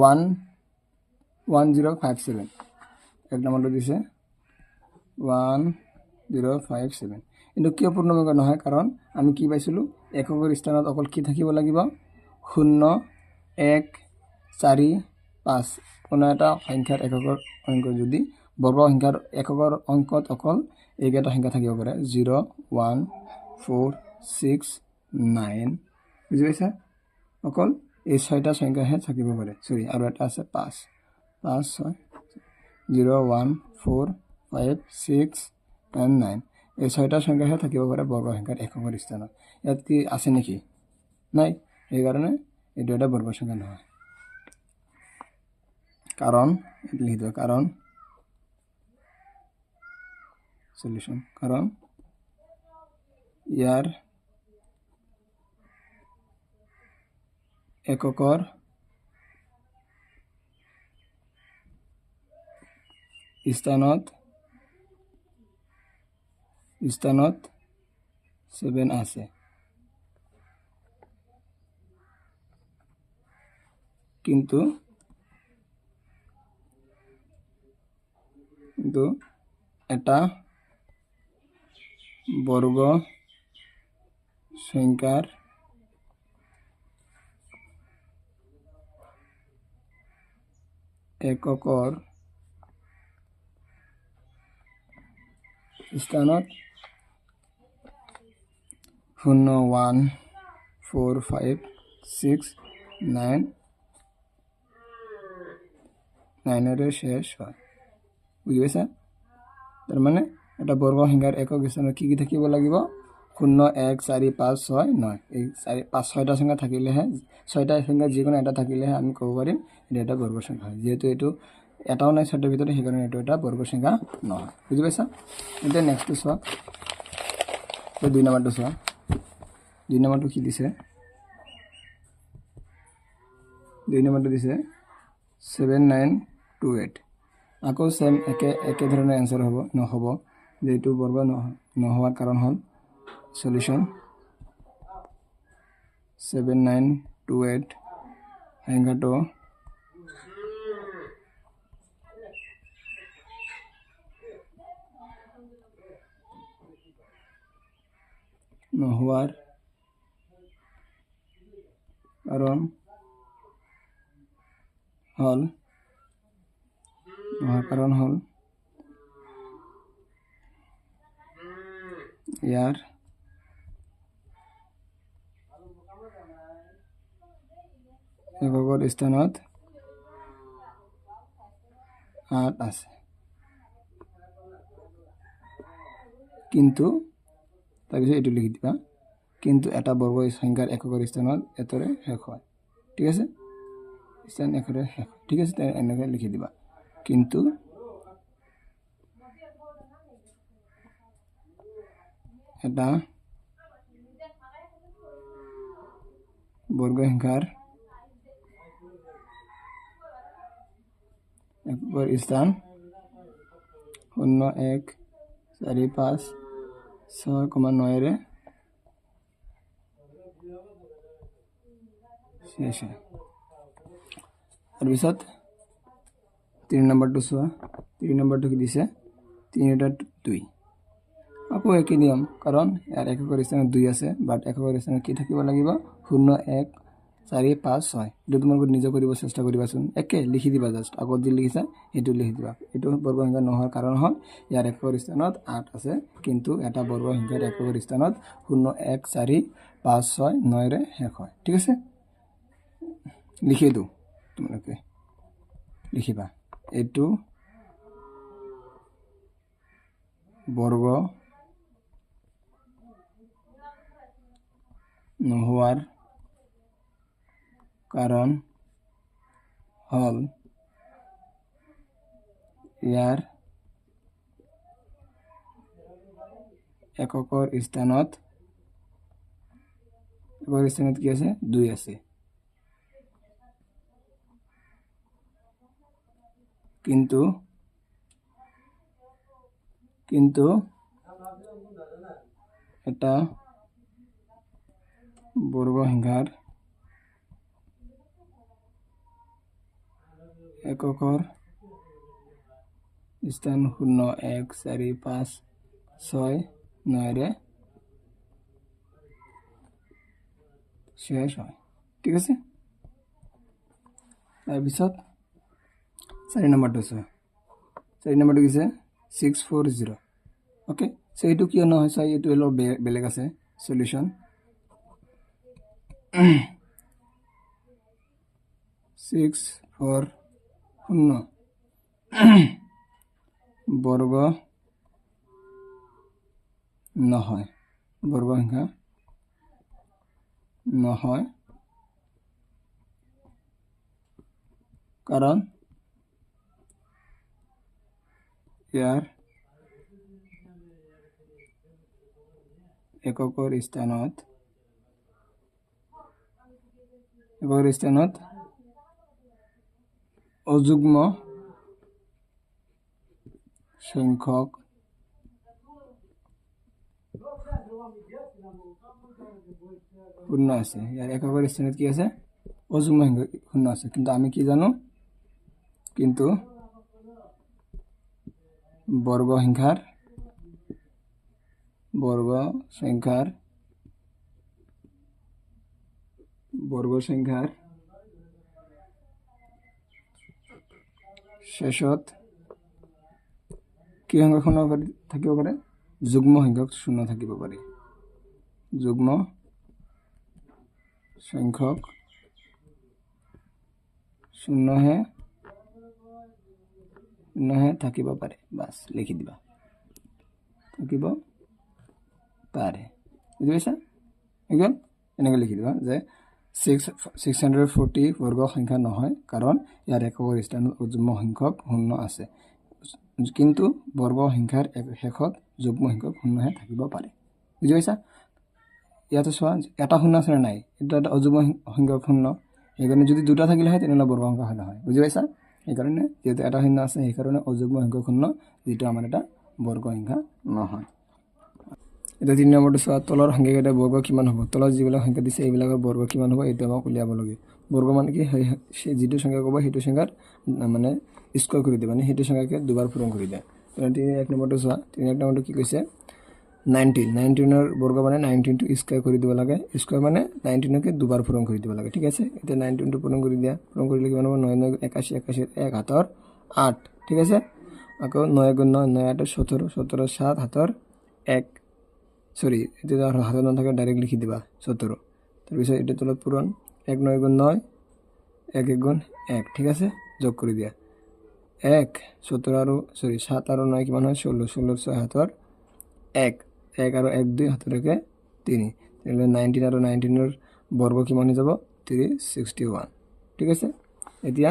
1057 1 নম্বৰটো দিছে 1057 কিন্তু কিয় পূৰ্ণবৰ্গ নহয় কাৰণ আমি কি পাইছিলো এককৰ স্থানত অকল কি থাকিব লাগিব 0 1 4 5 কোনো এটা সংখ্যাৰ এককৰ অংক যদি বৰ্গ সংখ্যাৰ এককৰ অংকত অকল এইকেইটা সংখ্যা থাকিব পাৰে 0 1 4 6 9 বুজি পাইছা অকল এই 6টা সংখ্যাহে থাকিব পাৰে সৰি আৰু এটা আছে 5 5 6 0 1 4 5 6 and 9 এই 6টা সংখ্যাহে থাকিব পাৰে বৰ্গ সংখ্যাৰ এককৰ স্থানত ইয়াত কি আছে নেকি নাই এই কাৰণে এইটো এটা বৰ্গ সংখ্যা নহয় কাৰণ লিখি দিবা কাৰণ সলিউশন কাৰণ ইয়াৰ এককৰ স্থানত 7 আছে কিন্তু এটা বৰ্গ সংখ্যাৰ এককৰ স্থানত 0 1 4 5 6 9 9 শেষ হয় বুঝি পাইছা তার মানে এটা বর্গ সংখ্যার একক স্থানত কি কি থাকিব লাগিব 0 1 4 5 6 9 এই 5 6টা সংখ্যা থাকিলেহে 6টা সংখ্যা যিকোনো এটা থাকিলেহে আমি ক'ব পাৰিম এটা এটা বৰ্গ সংখ্যা যেহেতু এটো এটাও নাই 6টাৰ ভিতৰত সেইকাৰণে এটো এটা বৰ্গ সংখ্যা নহয় বুজি পাইছা এতিয়া নেক্সট চোৱা 2 নম্বৰটো চোৱা 2 নম্বৰটো কি দিছে 2 নম্বৰটো দিছে 7928 আকৌ সেম একে ধৰণৰ आंसर হ'ব নহব যেটো বৰ্গ নহোৱাৰ কাৰণ হ'ল সলিউশন 7928 সংখ্যাটো নহোৱাৰ কাৰণ হ'ল ইয়াৰ এককৰ স্থানত 8 আছে কিন্তু তাৰপিছত এটো লিখি দিবা কিন্তু এটা বৰ্গ সংখ্যাৰ এককৰ স্থানত এতৰে শেষ হয় ঠিক আছে স্থান একৰে শেষ ঠিক আছে এনেকৈ লিখি দিবা কিন্তু এটা বৰ্গ সংখ্যাৰ এককৰ স্থান 0 1 4 5 6,9 ৰে শেষ হয় তাৰপিছত 3 নম্বৰটো চোৱা 3 নম্বৰটো কি দিছে 3 2 আকৌ একই নিয়ম কাৰণ ইয়াৰ এককৰ স্থানত 2 আছে বাট এককৰ স্থানত কি থাকিব লাগিব 0 1 4 5 6 এটো তোমালোকে নিজে কৰিব চেষ্টা কৰিবাচোন একে লিখি দিবা জাস্ট আগত যি লিখিছা এটো লিখি দিবা এটো বৰ্গ সংখ্যা নোহোৱাৰ কাৰণ হ'ল ইয়াৰ এককৰ স্থানত 8 আছে কিন্তু এটা বৰ্গ সংখ্যাৰ এককৰ স্থানত 0 1 4 5 6 9 ৰে শেষ হয় ঠিক আছে লিখি দিও তোমালোকে লিখিবা এটো বৰ্গ নহোৱাৰ কাৰণ হল ইয়াৰ এককৰ স্থানত এককৰ স্থানত কি আছে 2 আছে কিন্তু এটা বৰ্গ সংখ্যাৰ এককৰ স্থান 0 1 4 5 6 9 শেষ হয় ঠিক আছে তাৰপিছত 4 নম্বৰটো আছে 4 নম্বৰটো কি আছে 640 ওকে সো এইটো কিয় নহয় চাই এইটো অলপ বেলেগ আছে সলিউশন 640 বর্গ নহয় বর্গ সংখ্যা নহয় কারণ ইয়ার এককৰ স্থানত অযুগ্ম সংখ্যক পূৰ্ণ আছে ইয়াৰ এককৰ স্থানত কি আছে অযুগ্ম সংখ্যক পূর্ণ আছে কিন্তু আমি কি জানো কিন্তু বর্গ সংখ্যার শেষত কি সংখ্যক শূন্য থাকিব পাৰে যুগ্ম সংখ্যক শূন্য থাকিব পাৰে যুগ্ম সংখ্যক শূন্যহে থাকিব পাৰে বাস লিখি দিবা থাকিব পাৰে বুজি পাইছা একদম এনেকৈ লিখি দিবা যে 640 বৰ্গ সংখ্যা নহয় কাৰণ ইয়াৰ এককৰ স্থানত অযুগ্ম সংখ্যক শূন্য আছে কিন্তু বৰ্গ সংখ্যাৰ শেষত যুগ্ম সংখ্যক শূন্যহে থাকিব পাৰে বুজি পাইছা ইয়াতে চোৱা এটা শূন্য আছে নাই এটা অযুগ্ম সংখ্যক শূন্য সেইকাৰণে যদি দুটা থাকিলে হয় তেনেহ'লে বৰ্গ সংখ্যা হলে হয় বুজি পাইছা সেইকাৰণে যেহেতু এটা শূন্য আছে সেইকাৰণে অযুগ্ম সংখ্যক শূন্য যেটো আমাৰ এটা বৰ্গ সংখ্যা নহয় এটা 3 নম্বৰটো চোৱা তলৰ সংখ্যাকেইটা বৰ্গ কিমান হ'ব তলৰ যিবিলাক সংখ্যা দিছে এইবিলাকৰ বৰ্গ কিমান হ'ব এইটো আমাক উলিয়াব লাগে বৰ্গ মানে কি সেই যিটো সংখ্যা ক'ব সেইটো সংখ্যাৰ মানে স্কয়াৰ কৰি দিবা মানে সেইটো সংখ্যাকে দুবাৰ পূৰণ কৰি দিয়া তো 1 নম্বৰটো চোৱা 1 নম্বৰটো কি কৈছে 19 ৰ বৰ্গ মানে 19 টো স্কয়াৰ কৰি দিব লাগে স্কয়াৰ মানে 19 কে দুবাৰ পূৰণ কৰি দিব লাগে ঠিক আছে এতিয়া 19 টো পূৰণ কৰি দিয়া পূৰণ কৰিলে কিমান হ'ব 9 9 81 81 1 হাতৰ 8 ঠিক আছে আকৌ 9 গুণ 9 9 8 17 17 7 হাতৰ 1 সরি এটা হাতের নাম থাকে ডাইরেক্ট লিখি দিবা 17 তারপিছত এটা তলত পূরণ 1 9 গুণ 9 1 1 গুণ 1 ঠিক আছে যোগ করে দিয়া 1 17 আর সরি 7 আর 9 কিমান হয় 16 16 6 হাতৰ 1 1 আৰ 1 2 হাতৰ 3 তাহলে 19 আৰ 19 এৰ বৰ্গ কিমান হৈ যাব 361 ঠিক আছে এতিয়া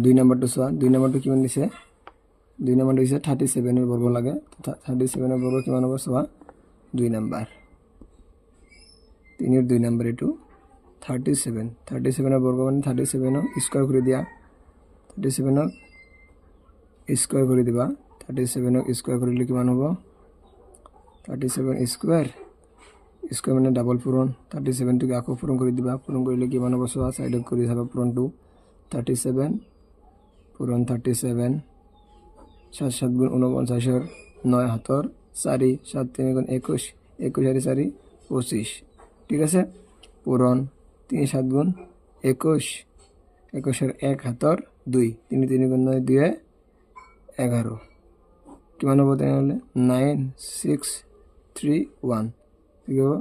2 নম্বৰটো চোৱা 2 নম্বৰটো কিমান দিছে 2 নম্বৰটো দিছে 37 এৰ বৰ্গ লাগে 37 এৰ বৰ্গ কিমান হ'ব চোৱা 2 নম্বৰ 3 এৰ 2 নম্বৰ এটো 37 এৰ বৰ্গ মানে 37 স্কয়াৰ কৰি দিয়া 37 স্কয়াৰ কৰি দিবা 37 স্কয়াৰ কৰিলে কিমান হ'ব 37 স্কয়াৰ মানে ডাবল পূৰণ 37 টোকে আকৌ পূৰণ কৰি দিবা পূৰণ কৰিলে কিমান হ'ব চোৱা সাইডত কৰি থাকা পূৰণটো 37 পূৰণ 37 7 7 গুণ 49 9 হাতৰ 4 7 3 গুণ 21 21 4 25 ঠিক আছে পূরণ 3 7 গুণ 21 21 1 হাতৰ 2 3 3 গুণ 9 2 11 কিমান হ'ব তেনেহ'লে 9631 কি হ'ব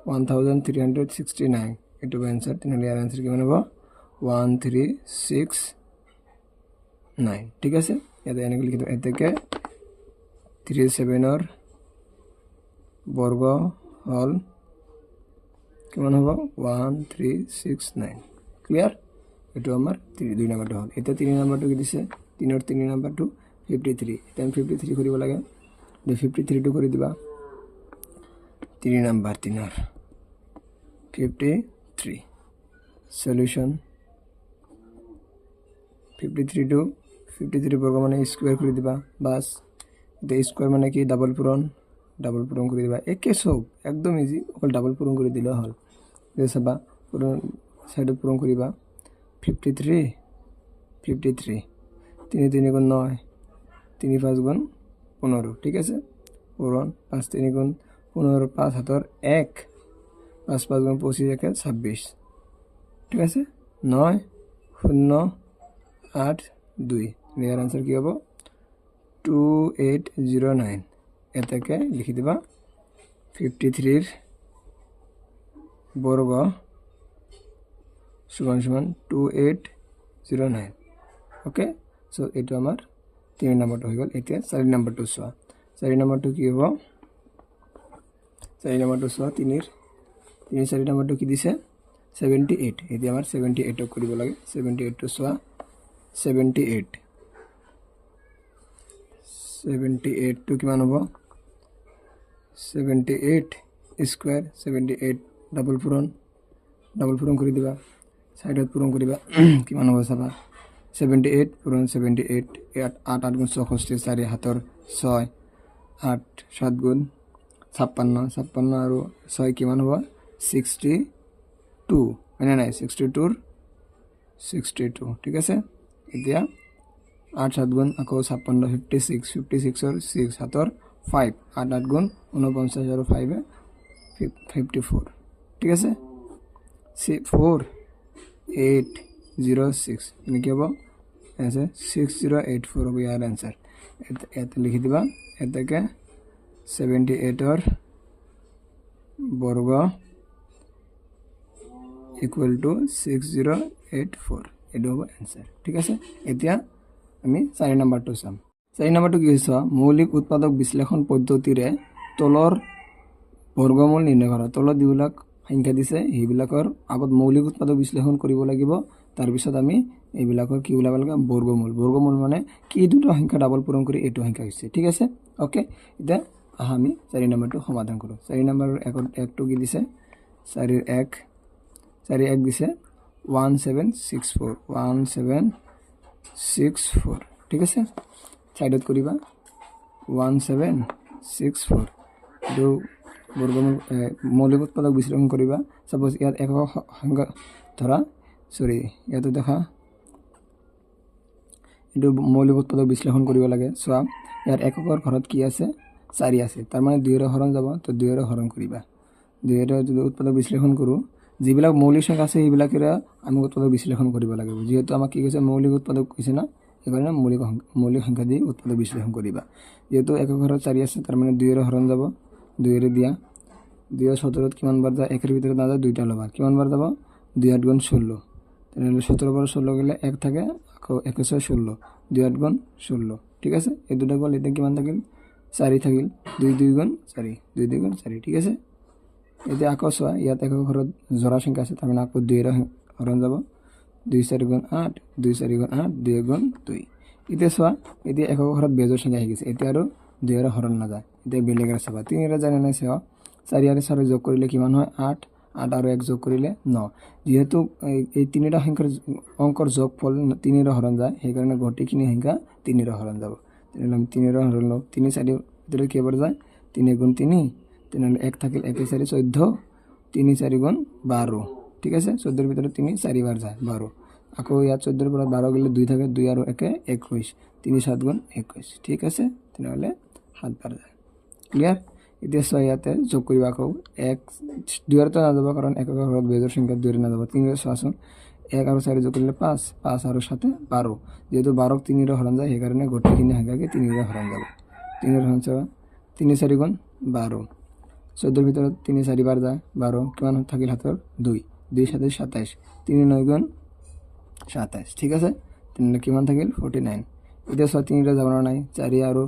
1369 এটো आंसर তেনেহ'লে ইয়াৰ आंसर কিমান হ'ব 1369 ঠিক আছে ইয়াতে এনেকৈ লিখি দিওঁ এতেকে 37 ৰ বৰ্গ হল কিমান হ'ব 1369 ক্লিয়াৰ এটো আমাৰ 2 নম্বৰটো হল এটা 3 নম্বৰটো কি দিছে 3 ৰ 3 নম্বৰটো 53 এটা 53 কৰিব লাগে 53 টো কৰি দিবা 3 নাম্বার 3 53 সলিউশন 53 টু 53 বর্গ মানে স্কোয়ার করে দিবা বাস এটা স্কোয়ার মানে কি ডাবল পূরণ করে দিবা একে সব একদম ইজি অকল ডাবল পূরণ করে দিলে হল যে চাবা পূরণ সাইডে পূরণ করিবা 53 3 3 গুণ 9 3 5 গুণ 15 ঠিক আছে পূরণ 5 3 গুণ 15 5 হাতর 1 5 5 গুণ 25 1 26 ঠিক আছে 9 0 8 2 এর आंसर কি হবে 2809 এ থেকে লিখি দিবা 53 এর বর্গ সমান সমান 2809 ওকে সো এটা আমার 3 নাম্বারটা হয়ে গেল এটা 4 নাম্বারটা সোয়া 4 নাম্বারটা কি হবে 4 নাম্বারটা সোয়া 3 এর 4 নাম্বারটা কি দিছে 78 এটি আমার 78 করিব লাগে 78 টু সোয়া 78 টু কিমান হ'ব 78 স্কয়ার 78 ডাবল পূরণ করে দিবা সাইডত পূরণ করিবা কিমান হ'ব চাবা 78 পূরণ 78 8 8 গুণ 64 4 হাতৰ 6 8 7 গুণ 56 আৰু 6 কিমান হ'ব 62 মানে নাই 62 ঠিক আছে এতিয়া 8 7 গুণ আকৌ 56 56 और 6 হাতৰ 5 8 8 গুণ 49 আৰু 5 54 ঠিক আছে 4806 মানে কি হ'ব आंसर 6084 হবে ইয়ার आंसर এতে লিখি দিবা এটাকে 78 এর বর্গ ইকুয়াল টু 6084 এটা হবে आंसर ঠিক আছে এতিয়া আমি 4 নাম্বারটো চাম 4 নাম্বারটো কি হৈছে মৌলিক উৎপাদক বিশ্লেষণ পদ্ধতিৰে তলৰ বৰ্গমূল নিৰ্ণয় কৰা তলত দিবিলাক সংখ্যা দিছে এইবিলাকৰ আগত মৌলিক উৎপাদক বিশ্লেষণ কৰিব লাগিব তাৰ পিছত আমি এইবিলাকৰ কি ওলাব লাগে বৰ্গমূল মানে কি দুটো সংখ্যা ডাবল পূৰণ কৰি এটো সংখ্যা হৈছে ঠিক আছে ওকে এটা আমি 4 নম্বৰটো সমাধান কৰো 4 নম্বৰৰ একটো কি দিছে 4 এৰ 1 দিছে 1764 ঠিক আছে সাইডত কৰিবা 1764 দু বর্গমূল মৌলিক উৎপাদক বিশ্লেষণ করিবা সাপোজ ইয়াত একক সংখ্যা ধরা সরি ইয়াতে দেখা এটো মৌলিক উৎপাদক বিশ্লেষণ কৰিব লাগে সোয়া ইয়াৰ এককৰ ঘৰত কি আছে 4 আছে তাৰ মানে 2 এৰ হৰণ যাব তো 2 এৰ হৰণ কৰিবা 2 এৰ যদি উৎপাদক বিশ্লেষণ কৰো যিবিলাক মৌলিক সংখ্যা আছে এইবিলাকেৰ আমি উৎপাদক বিশ্লেষণ কৰিব লাগে যেহেতু আমাক কি কৈছে মৌলিক উৎপাদক কৈছে না এবাৰে মৌলিক সংখ্যা দিয়ে উৎপাদক বিশ্লেষণ কৰিবা যেহেতু একক ঘৰত 4 আছে তাৰ মানে 2 এৰ হৰণ যাব 2 এর দিয়া 2 17 কিমান বার যায় একের ভিতরে না যায় দুইটা লবা কিমান বার যাব 2 8 গুণ 16 তাহলে 17 বার 16 গেলে 1 থাকে আকৌ 21 16 2 8 গুণ 16 ঠিক আছে এই দুটো গল এটা কিমান থাকিল 4 থাকিল 2 2 গুণ 4 2 2 গুণ 4 ঠিক আছে এটা আকৌ সোয়া ইয়াত একক ঘৰত জোড়া সংখ্যা আছে তাৰ মানে আকৌ 2 এৰ হৰণ যাব 2 4 গুণ 8 2 4 গুণ 8 2 গুণ 2 এটা সোয়া এটা একক ঘৰত বেজৰ সংখ্যা আহি গৈছে এটা আৰু 2 এৰ হৰণ না যায় এটা বেলেগৰ চাবা 3 এৰ জানে না সেৱা 4 আৰ 4 যোগ কৰিলে কিমান হয় 8 8 আৰু 1 যোগ কৰিলে 9 যেহেতু এই তিনিটা সংখ্যাৰ অঙ্কৰ যোগফল 3 এৰ হৰণ যায় সেই কাৰণে গটিখিনি সংখ্যা 3 এৰ হৰণ যাব তেনে আমি 3 এৰ হৰণ লও 3 4 ভিতরে কি বার যায় 3 গুণ 3 তেনে 1 থাকিল 1 4 14 3 4 গুণ 12 ঠিক আছে 14 এর ভিতরে 3 4 বার যায় 12 আকৌ ইয়াত 14 এর পৰা 12 গেলে 2 থাকে 2 আৰু 1 21 3 7 গুণ 21 ঠিক আছে তেনে 7 বার যায় ক্লিয়ার এতিয়া ইয়াতে যোগ কৰিবা আকৌ 1 2 এৰ তো না যাব কাৰণ একক ঘৰত বেজৰ সংখ্যা 2 এৰ না যাব 3 এৰ সোয়াছন 1 আৰু 4 যোগ কৰিলে 5 5 আৰু 7 12 যেহেতু 12 3 এৰ হৰণ যায় সেই কাৰণে গটিখিনি সংখ্যাকে 3 এৰ হৰণ যাব 3 এৰ হৰণ যাব 3 4 গুণ 12 14 এৰ ভিতৰত 3 4 বাৰ যায় 12 কিমান থাকিল হাতৰ 2 2 7 27 3 9 গুণ 27 ঠিক আছে তেনে কিমান থাকিল 49 এতিয়া 3 এর যাব নাই 4 আৰু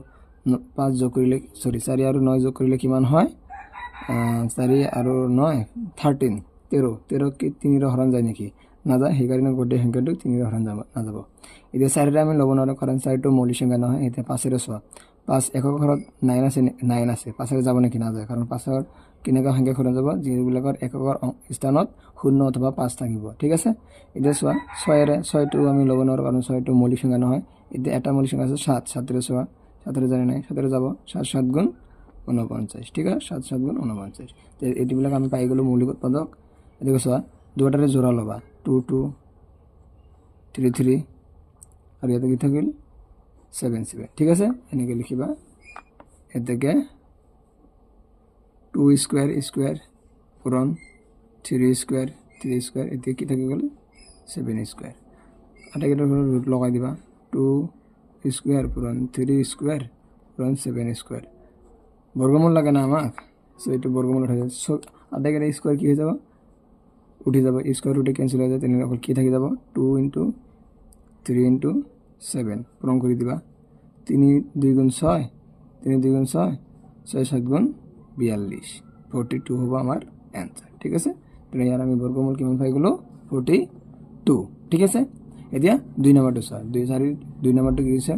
5 যোগ কৰিলে সৰি 4 আৰু 9 যোগ কৰিলে কিমান হয় 4 আৰু 9 13 13 কি 3 এৰ হৰণ যায় নেকি না যায় সেই কাৰণে গটে সংখ্যাটো 3 এৰ হৰণ যাব না যাব এতিয়া 4 এৰ আমি লব নোৱাৰো কাৰণ 4 টো মৌলিক সংখ্যা নহয় এতিয়া 5 এৰ সোয়া 5 একক ঘৰত 9 আছে 5 এৰ যাব নেকি না যায় কাৰণ 5 এৰ কেনেকুৱা সংখ্যা খোলা যাব যিবিলাকৰ এককৰ স্থানত 0 অথবা 5 থাকিব ঠিক আছে এতিয়া চোৱা 6 ৰে 6টো আমি ল'ব নোৱাৰো কাৰণ 6টো মৌলিক সংখ্যা নহয় এতিয়া এটা মৌলিক সংখ্যা আছে 7 7 ৰে চোৱা 7 ৰে জানি নাই 7 ৰে যাব 7 7 গুণ 49 ঠিক আছে 7 7 গুণ 49 তে এইবিলাক আমি পাই গলো মৌলিক উৎপাদক এদিকে চোৱা দুটাৰে জোড়া লবা 2 2 3 3 আৰু ইয়াতে কি থাকিল 7 7 ঠিক আছে এনেকৈ লিখিবা এতেকে 2 স্কয়ার স্কয়ার পূরণ 3 স্কয়ার 3 স্কয়ার এতে কি থাকি গেল 7 স্কয়ার আটাকেটার রুট লগাই দিবা 2 স্কয়ার পূরণ 3 স্কয়ার পূরণ 7 স্কয়ার বর্গমূল লাগে না আমাক সো এটা বর্গমূল উঠে যায় সো আটাকেটা স্কয়ার কি হয়ে যাব উঠে যাব স্কয়ার রুটে ক্যান্সেল হয়ে যায় তেনে এখন কি থাকি যাব 2 * 3 * 7 পূরণ করে দিবা 3 2 গুণ 6 3 2 গুণ 6 6 7 গুণ 42 42 হবে আমার অ্যানসার ঠিক আছে তো ইয়ার আমি বর্গমূল কেমন পাই গেল 42 ঠিক আছে এতিয়া 2 নাম্বারটো স্যার 2 নাম্বারটো কি আছে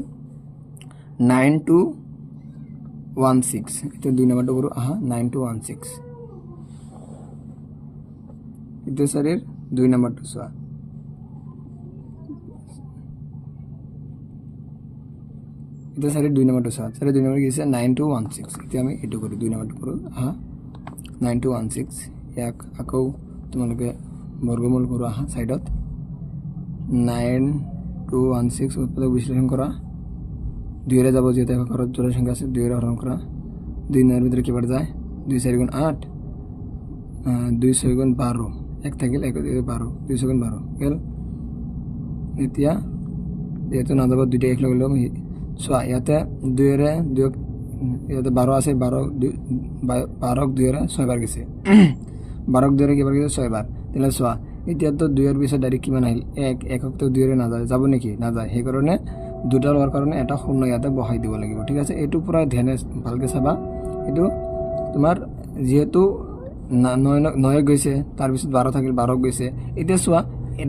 9216 এটা 2 নাম্বারটো করো আহা 9216 এটা স্যারের 2 নাম্বারটো স্যার এটা স্যারের 2 নাম্বারটো স্যার স্যারের 2 নাম্বার কি আছে 9216 এটা আমি এটো করি 2 নাম্বারটো করো আহা 9216 এক আকৌ তোমালোকে বর্গমূল করো আহা সাইডত 9216 উৎপাদক বিশ্লেষণ করা 2 রে যাব যেতে একর জোড়া সংখ্যা আছে 2 রে হরণ করা 2 এর ভিতরে কি বার যায় 2 4 গুণ 8 2 6 গুণ 12 এক থাকিল 1 দিয়ে 12 2 6 গুণ 12 গেল এতিয়া যেহেতু না যাব দুইটা এক লগাইলো চোৱা ইয়াতে 2 ৰে 2 ইয়াতে 12 আছে 12 2 ৰে 6 বাৰ গেছে 12 2 ৰে কি বাৰ গেছে 6 বাৰ তাহলে চোৱা এতিয়া তো 2 এৰ পিছত ডাইৰেক্ট কিমান আহিল 1 একক তো 2 ৰে না যায় যাব নেকি না যায় সেই কাৰণে দুটা লোৱাৰ কাৰণে এটা শূন্য ইয়াতে বহাই দিব লাগিব ঠিক আছে এটো পুৰা ধ্যানে ভালকে চাবা এটো তোমাৰ যেহেতু 9 গৈছে তাৰ পিছত 12 থাকিল 12 গৈছে এতিয়া চোৱা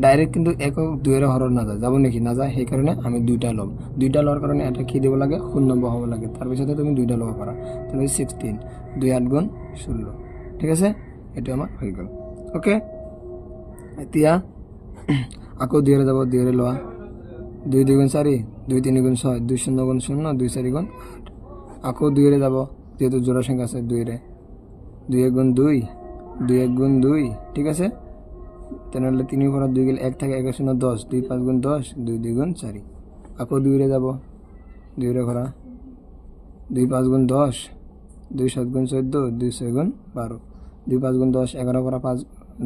ডাইরেক্ট কিন্তু একক 2 এর হরণ না যায় যাব নাকি না যায় সেই কারণে আমি দুইটা লম দুইটা লওয়ার কারণে এটা কি দেব লাগে শূন্য বহাব লাগে তার পিছতে তুমি দুইটা লব পারা তাহলে 16 2 8 গুণ 16 ঠিক আছে এটা আমার হয়ে গেল ওকে এতিয়া আকৌ 2 এর যাব 2 এর লওয়া 2 2 গুণ 4 2 3 গুণ 6 2 0 গুণ 0 2 4 গুণ 8 আকৌ 2 এর যাব যেহেতু জোড়া সংখ্যা আছে 2 এর 2 গুণ 2 2 গুণ 2 ঠিক আছে তাহলে 3 পর 2 গেল 1 থাকে 1 0 10 2 5 গুণ 10 2 2 গুণ 4 আকৌ 2 রে যাব 2 রে করা 2 5 গুণ 10 2 7 গুণ 14 2 6 গুণ 12 2 5 গুণ 10 11 করা 5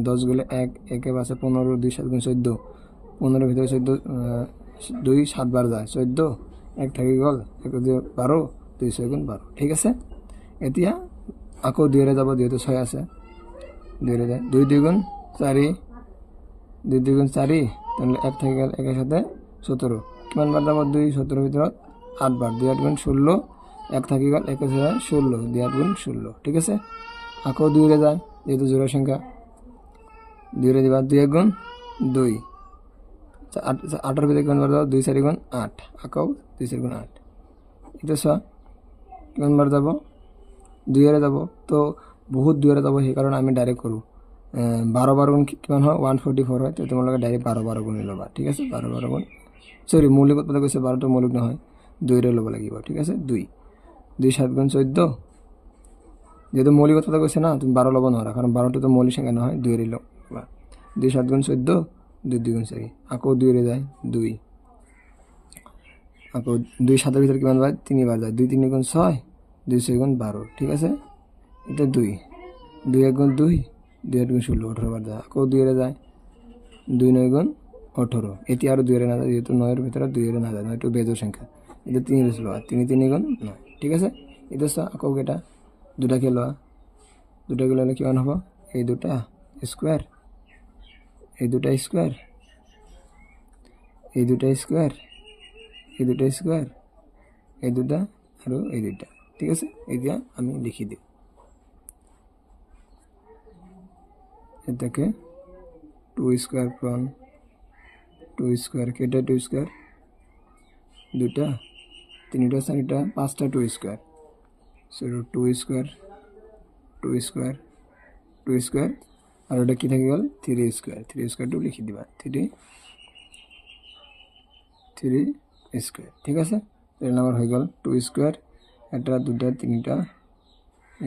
10 গেলে 1 1 এ পাশে 15 2 7 গুণ 14 15 ভিতরে 14 2 7 বার যায় 14 1 থাকি গল 1 দিয়ে 12 2 6 গুণ 12 ঠিক আছে এতিয়া আকৌ 2 রে যাব যেহেতু 6 আছে 2 রে যায় 2 2 গুণ 4 2 2 গুণ 4 তাহলে 1 থেকে গেল 1 এর সাথে 17 কিমান বার যাব 2 17 ভিতৰত 8 বার 2 8 গুণ 16 1 থাকি গেল 1 এর সাথে 16 2 8 গুণ 16 ঠিক আছে আকৌ 2 রে যায় যেহেতু জোড়া সংখ্যা 2 রে দিবা 2 গুণ 2 8 এর ভিতরে কিমান বার যাব 2 4 গুণ 8 আকৌ 2 4 গুণ 8 এটা সব কিমান বার যাব 2 রে যাব তো বহুত 2 রে যাব সেই কারণে আমি ডাইরেক্ট কৰো 12 12 গুণ কিমান হয় 144 হয় তো তোমালোকে ডাইরেক্ট 12 12 গুণ লবা ঠিক আছে 12 12 গুণ সরি মৌলিক উৎপাদক কইছে 12 টো মৌলিক নহয় 2 রে লব লাগিব ঠিক আছে 2 2 7 গুণ 14 যেহেতু মৌলিক উৎপাদক কইছে না তুমি 12 লব নোৱাৰা কারণ 12 টো তো মৌলিক সংখ্যা নহয় 2 রে লবা 2 7 গুণ 14 2 2 গুণ 4 আকৌ 2 রে যায় 2 আকৌ 2 7 এর ভিতর কিমান বার 3 বার যায় 2 3 গুণ 6 2 6 গুণ 12 ঠিক আছে এটা 2 2 1 গুণ 2 2 8 গুণ 16 18 বার যায় আকৌ 2 রে যায় 2 9 গুণ 18 এটি আর 2 রে না যায় যেহেতু 9 এর ভিতরে 2 রে না যায় 9 টো বেজোড় সংখ্যা এটা 3 রে লওয়া 3 3 গুণ 9 ঠিক আছে এটা আকৌ কেটা দুটাকে লওয়া দুটাকে ললে কিমান হবে এই দুটা স্কয়ার এই দুটা স্কয়ার এই দুটা স্কয়ার এই দুটা স্কয়ার এই দুটা আর এই দুটা ঠিক আছে এটা আমি লিখি দিই এটাকে 2 স্কয়ার পূরণ 2 স্কয়ার কেটা 2 স্কয়ার দুটা তিনটা চারটা পাঁচটা 2 square so 2 square 2 square 2 square আর ওটা কি থাকি গেল 3 স্কোয়ার 3 স্কোয়ারটু লিখি দিবা 3 স্কোয়ার ঠিক আছে। এর নাম্বার হয়ে গেল 2 স্কোয়ার এটা 2টা 3টা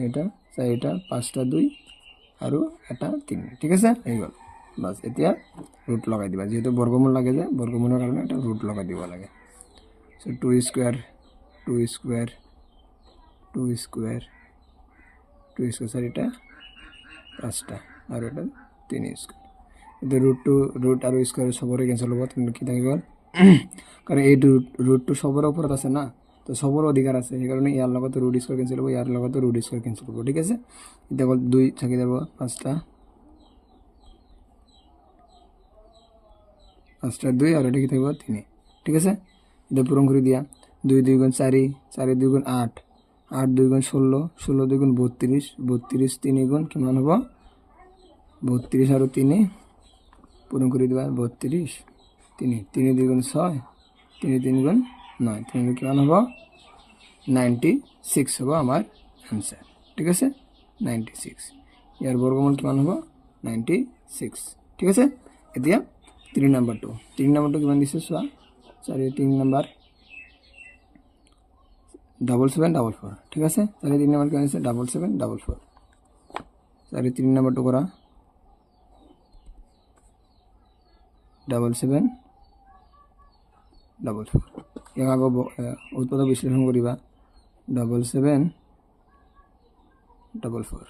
এটা 4টা 5টা 2 আর এটা 3 ঠিক আছে হয়ে গেল। বাস এতিয়া রুট লগাই দিবা যেহেতু বর্গমূল লাগে যে বর্গমূলের কারণে এটা রুট লগাই দিব লাগে। So 2 square 2 square 2 square 2 square sir এটা 5টা আর এটা 3 স্কোয়ার এতে রুট আর স্কোয়ার সবরে ক্যান্সেল হবো তুমি কি থাকি গেল কারণ এই রুটটো সবর ওপৰত আছে না তো সবর অধিকার আছে সেই কারণে ইয়ার লগত রুট স্কোয়ার ক্যান্সেল হবো ইয়ার লগত রুট স্কোয়ার ক্যান্সেল হবো ঠিক আছে। এটা গেল 2 থাকি যাব 5টা 2 আর এটা কি থাকবে 3 ঠিক আছে। এটা পূরণ করে দিয়া 2 2 গুণ 4 4 2 গুণ 8 8 2 গুণ 16 16 2 গুণ 32 32 3 গুণ কিমান হবো 32 আর 3 পূরণ করে দিবা 32 3 3 2 গুণ 6 3 3 গুণ 9 3 কিমান হবো 96 হবো আমার অ্যান্সার ঠিক আছে 96 ইয়ার বর্গমূল কিমান হবো 96 ঠিক আছে। এতিয়া 3 নাম্বার 2 কিমান দিছে চোৱা 3 নাম্বার 7744 ঠিক আছে 3 নাম্বার কিমান দিছে 7744 3 নাম্বার 2 করা 7744 ইয়াক আগো উৎপাদক বিশ্লেষণ করিবা 7744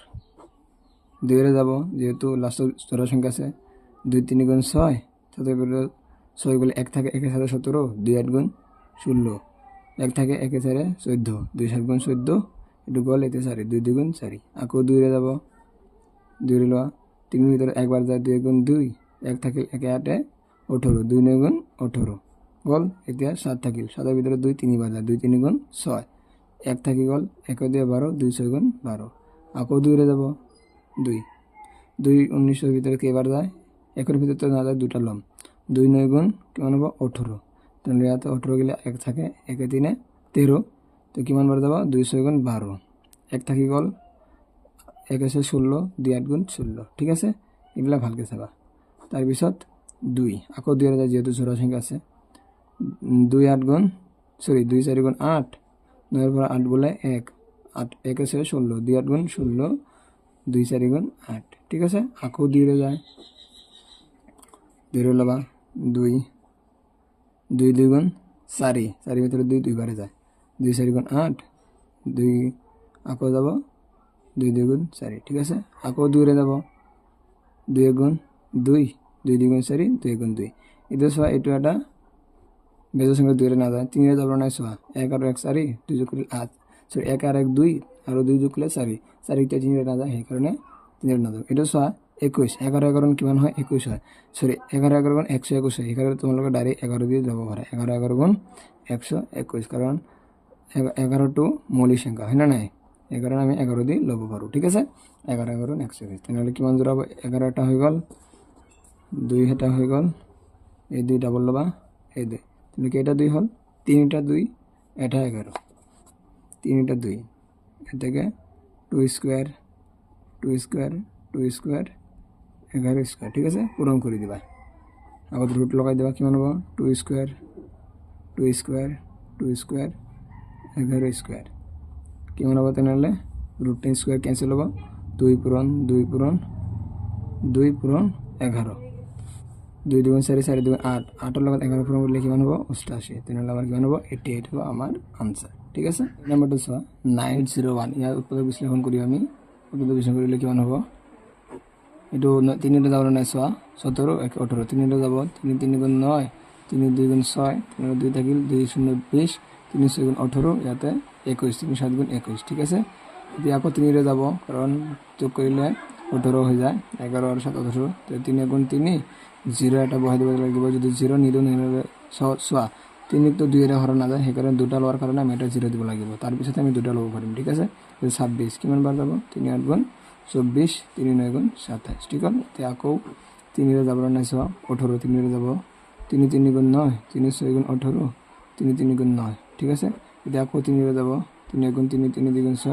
2 যাব যেহেতু লাস্ট জোড়া সংখ্যা আছে 2 3 গুণ 6 তাতে 6 গুলো 1 থাকে 1 এর সাথে 17 2 8 গুণ 16 1 থাকে 1 এর সাথে 14 2 7 গুণ 14 এটু গল এতে 4 2 2 গুণ 4 আকো 2 রে যাব 2 রে লওয়া 3 এর ভিতরে একবার যায় 2 গুণ 2 1 থাকে 1 8 18 2 9 গুণ 18 গল এতিয়া 7 থাকিল 7 এর ভিতরে 2 3 বার যায় 2 3 গুণ 6 1 থাকি গল 1 দিয়ে 12 2 6 গুণ 12 আকো 2 রে যাব 2 2 19 এর ভিতরে কে বার যায় 1 এর ভিতরে তো না যায় দুটা লম 2 9 গুণ কিমান হবে 18 তাহলে ইয়াতে 18 গেলে 1 থাকে 1 3 13 তো কিমান বার যাব 2 6 গুণ 12 1 থাকি গল 1 আছে 16 2 8 গুণ 16 ঠিক আছে এগুলা ভালকে চাবা। তার পিছত 2 আকো 2 এর যায় যেহেতু জোড়া সংখ্যা আছে 2 8 গুণ 2 4 গুণ 8 9 এর পর 8 বলে 1 8 1 আছে 16 2 8 গুণ 16 2 4 গুণ 8 ঠিক আছে। আকো 2 রে যায় 2 রে লবা 2 2 2 গুণ 4 4 ভিতরে 2 2 বারে যায় 2 4 গুণ 8 2 আকো যাব 2 2 গুণ 4 ঠিক আছে। আকো 2 রে যাব 2 গুণ 2 2 2 গুণ 4 2 গুণ 2 এটা সব এটা একটা বেজোর সঙ্গে 2 রে না যায় 3 রে যাব না সব 1 আর 1 4 2 যোগ করলে 8 সরি 1 আর 1 2 আর 2 যোগ করলে 4 4 তে 3 রে না যায় এই কারণে 3 রে না যায় এটা সব 21 11 11 কিমান হয় 21 হয় সরি 11 11 গুণ 121 হয় এই কারণে তোমাদের ডাইরেক্ট 11 দিয়ে যাব পারে 11 11 গুণ 121 কারণ 11 টু মৌলিক সংখ্যা হয় না নাই এই কারণে আমি 11 দিয়ে লব পারো ঠিক আছে 11 11 121 তাহলে কিমান জোড়া হবে 11টা হয়ে গেল 2 এটা হয়ে গেল এই 2 ডাবল লবা এই 2 তাহলে কি এটা 2 হল 3টা 2 এটা 11 3টা 2 এর থেকে 2 স্কয়ার 2 স্কয়ার 2 স্কয়ার 11 স্কয়ার ঠিক আছে পূরণ করে দিবা আবার রুট লাগাই দিবা কিমান হবে 2 স্কয়ার 2 স্কয়ার 2 স্কয়ার 11 স্কয়ার কিমান হবে তাহলে রুট 10 স্কয়ার ক্যান্সেল হবে 2 পূরণ 2 পূরণ 2 পূরণ 11 2 2 4 4 2 8 8 এর লগত 11 পূরণ করলে কিমান হবে 88 তাহলে আমার কিমান হবে 88 হবে আমার आंसर ঠিক আছে। নাম্বার 2 901 ইয়ার উত্তর বিশ্লেষণ করি আমি উত্তর বিশ্লেষণ করলে কিমান হবে এটো 3 এর যাব না 17 18 3 এর যাব 3 3 গুণ 9 3 2 গুণ 6 3 2 থাকিল 2 0 20 3 6 গুণ 18 ইয়াতে 21 3 7 গুণ 21 ঠিক আছে। এতিয়া আকৌ 3 রে যাব কারণ যোগ কৰিলে 18 হৈ যায় 11 আর 7 18 তো 3 গুণ 3 0 এটা বহাই দিব লাগিব যদি 0 নিদো নিলে সোয়া 3 তো 2 এর হর না যায় সেই কারণে দুটা লওয়ার কারণে আমি এটা 0 দিব লাগিব তার পিছতে আমি দুটা লব পারিম ঠিক আছে 26 কিমান বার যাব 3 8 গুণ 24 3 9 গুণ 27 ঠিক আছে। তে আকৌ 3 রে যাব না 18 3 রে যাব 3 3 গুণ 9 3 6 গুণ 18 3 3 গুণ 9 ঠিক আছে। এটা আকৌ 3 রে যাব 3 গুণ 3 3 2 গুণ 6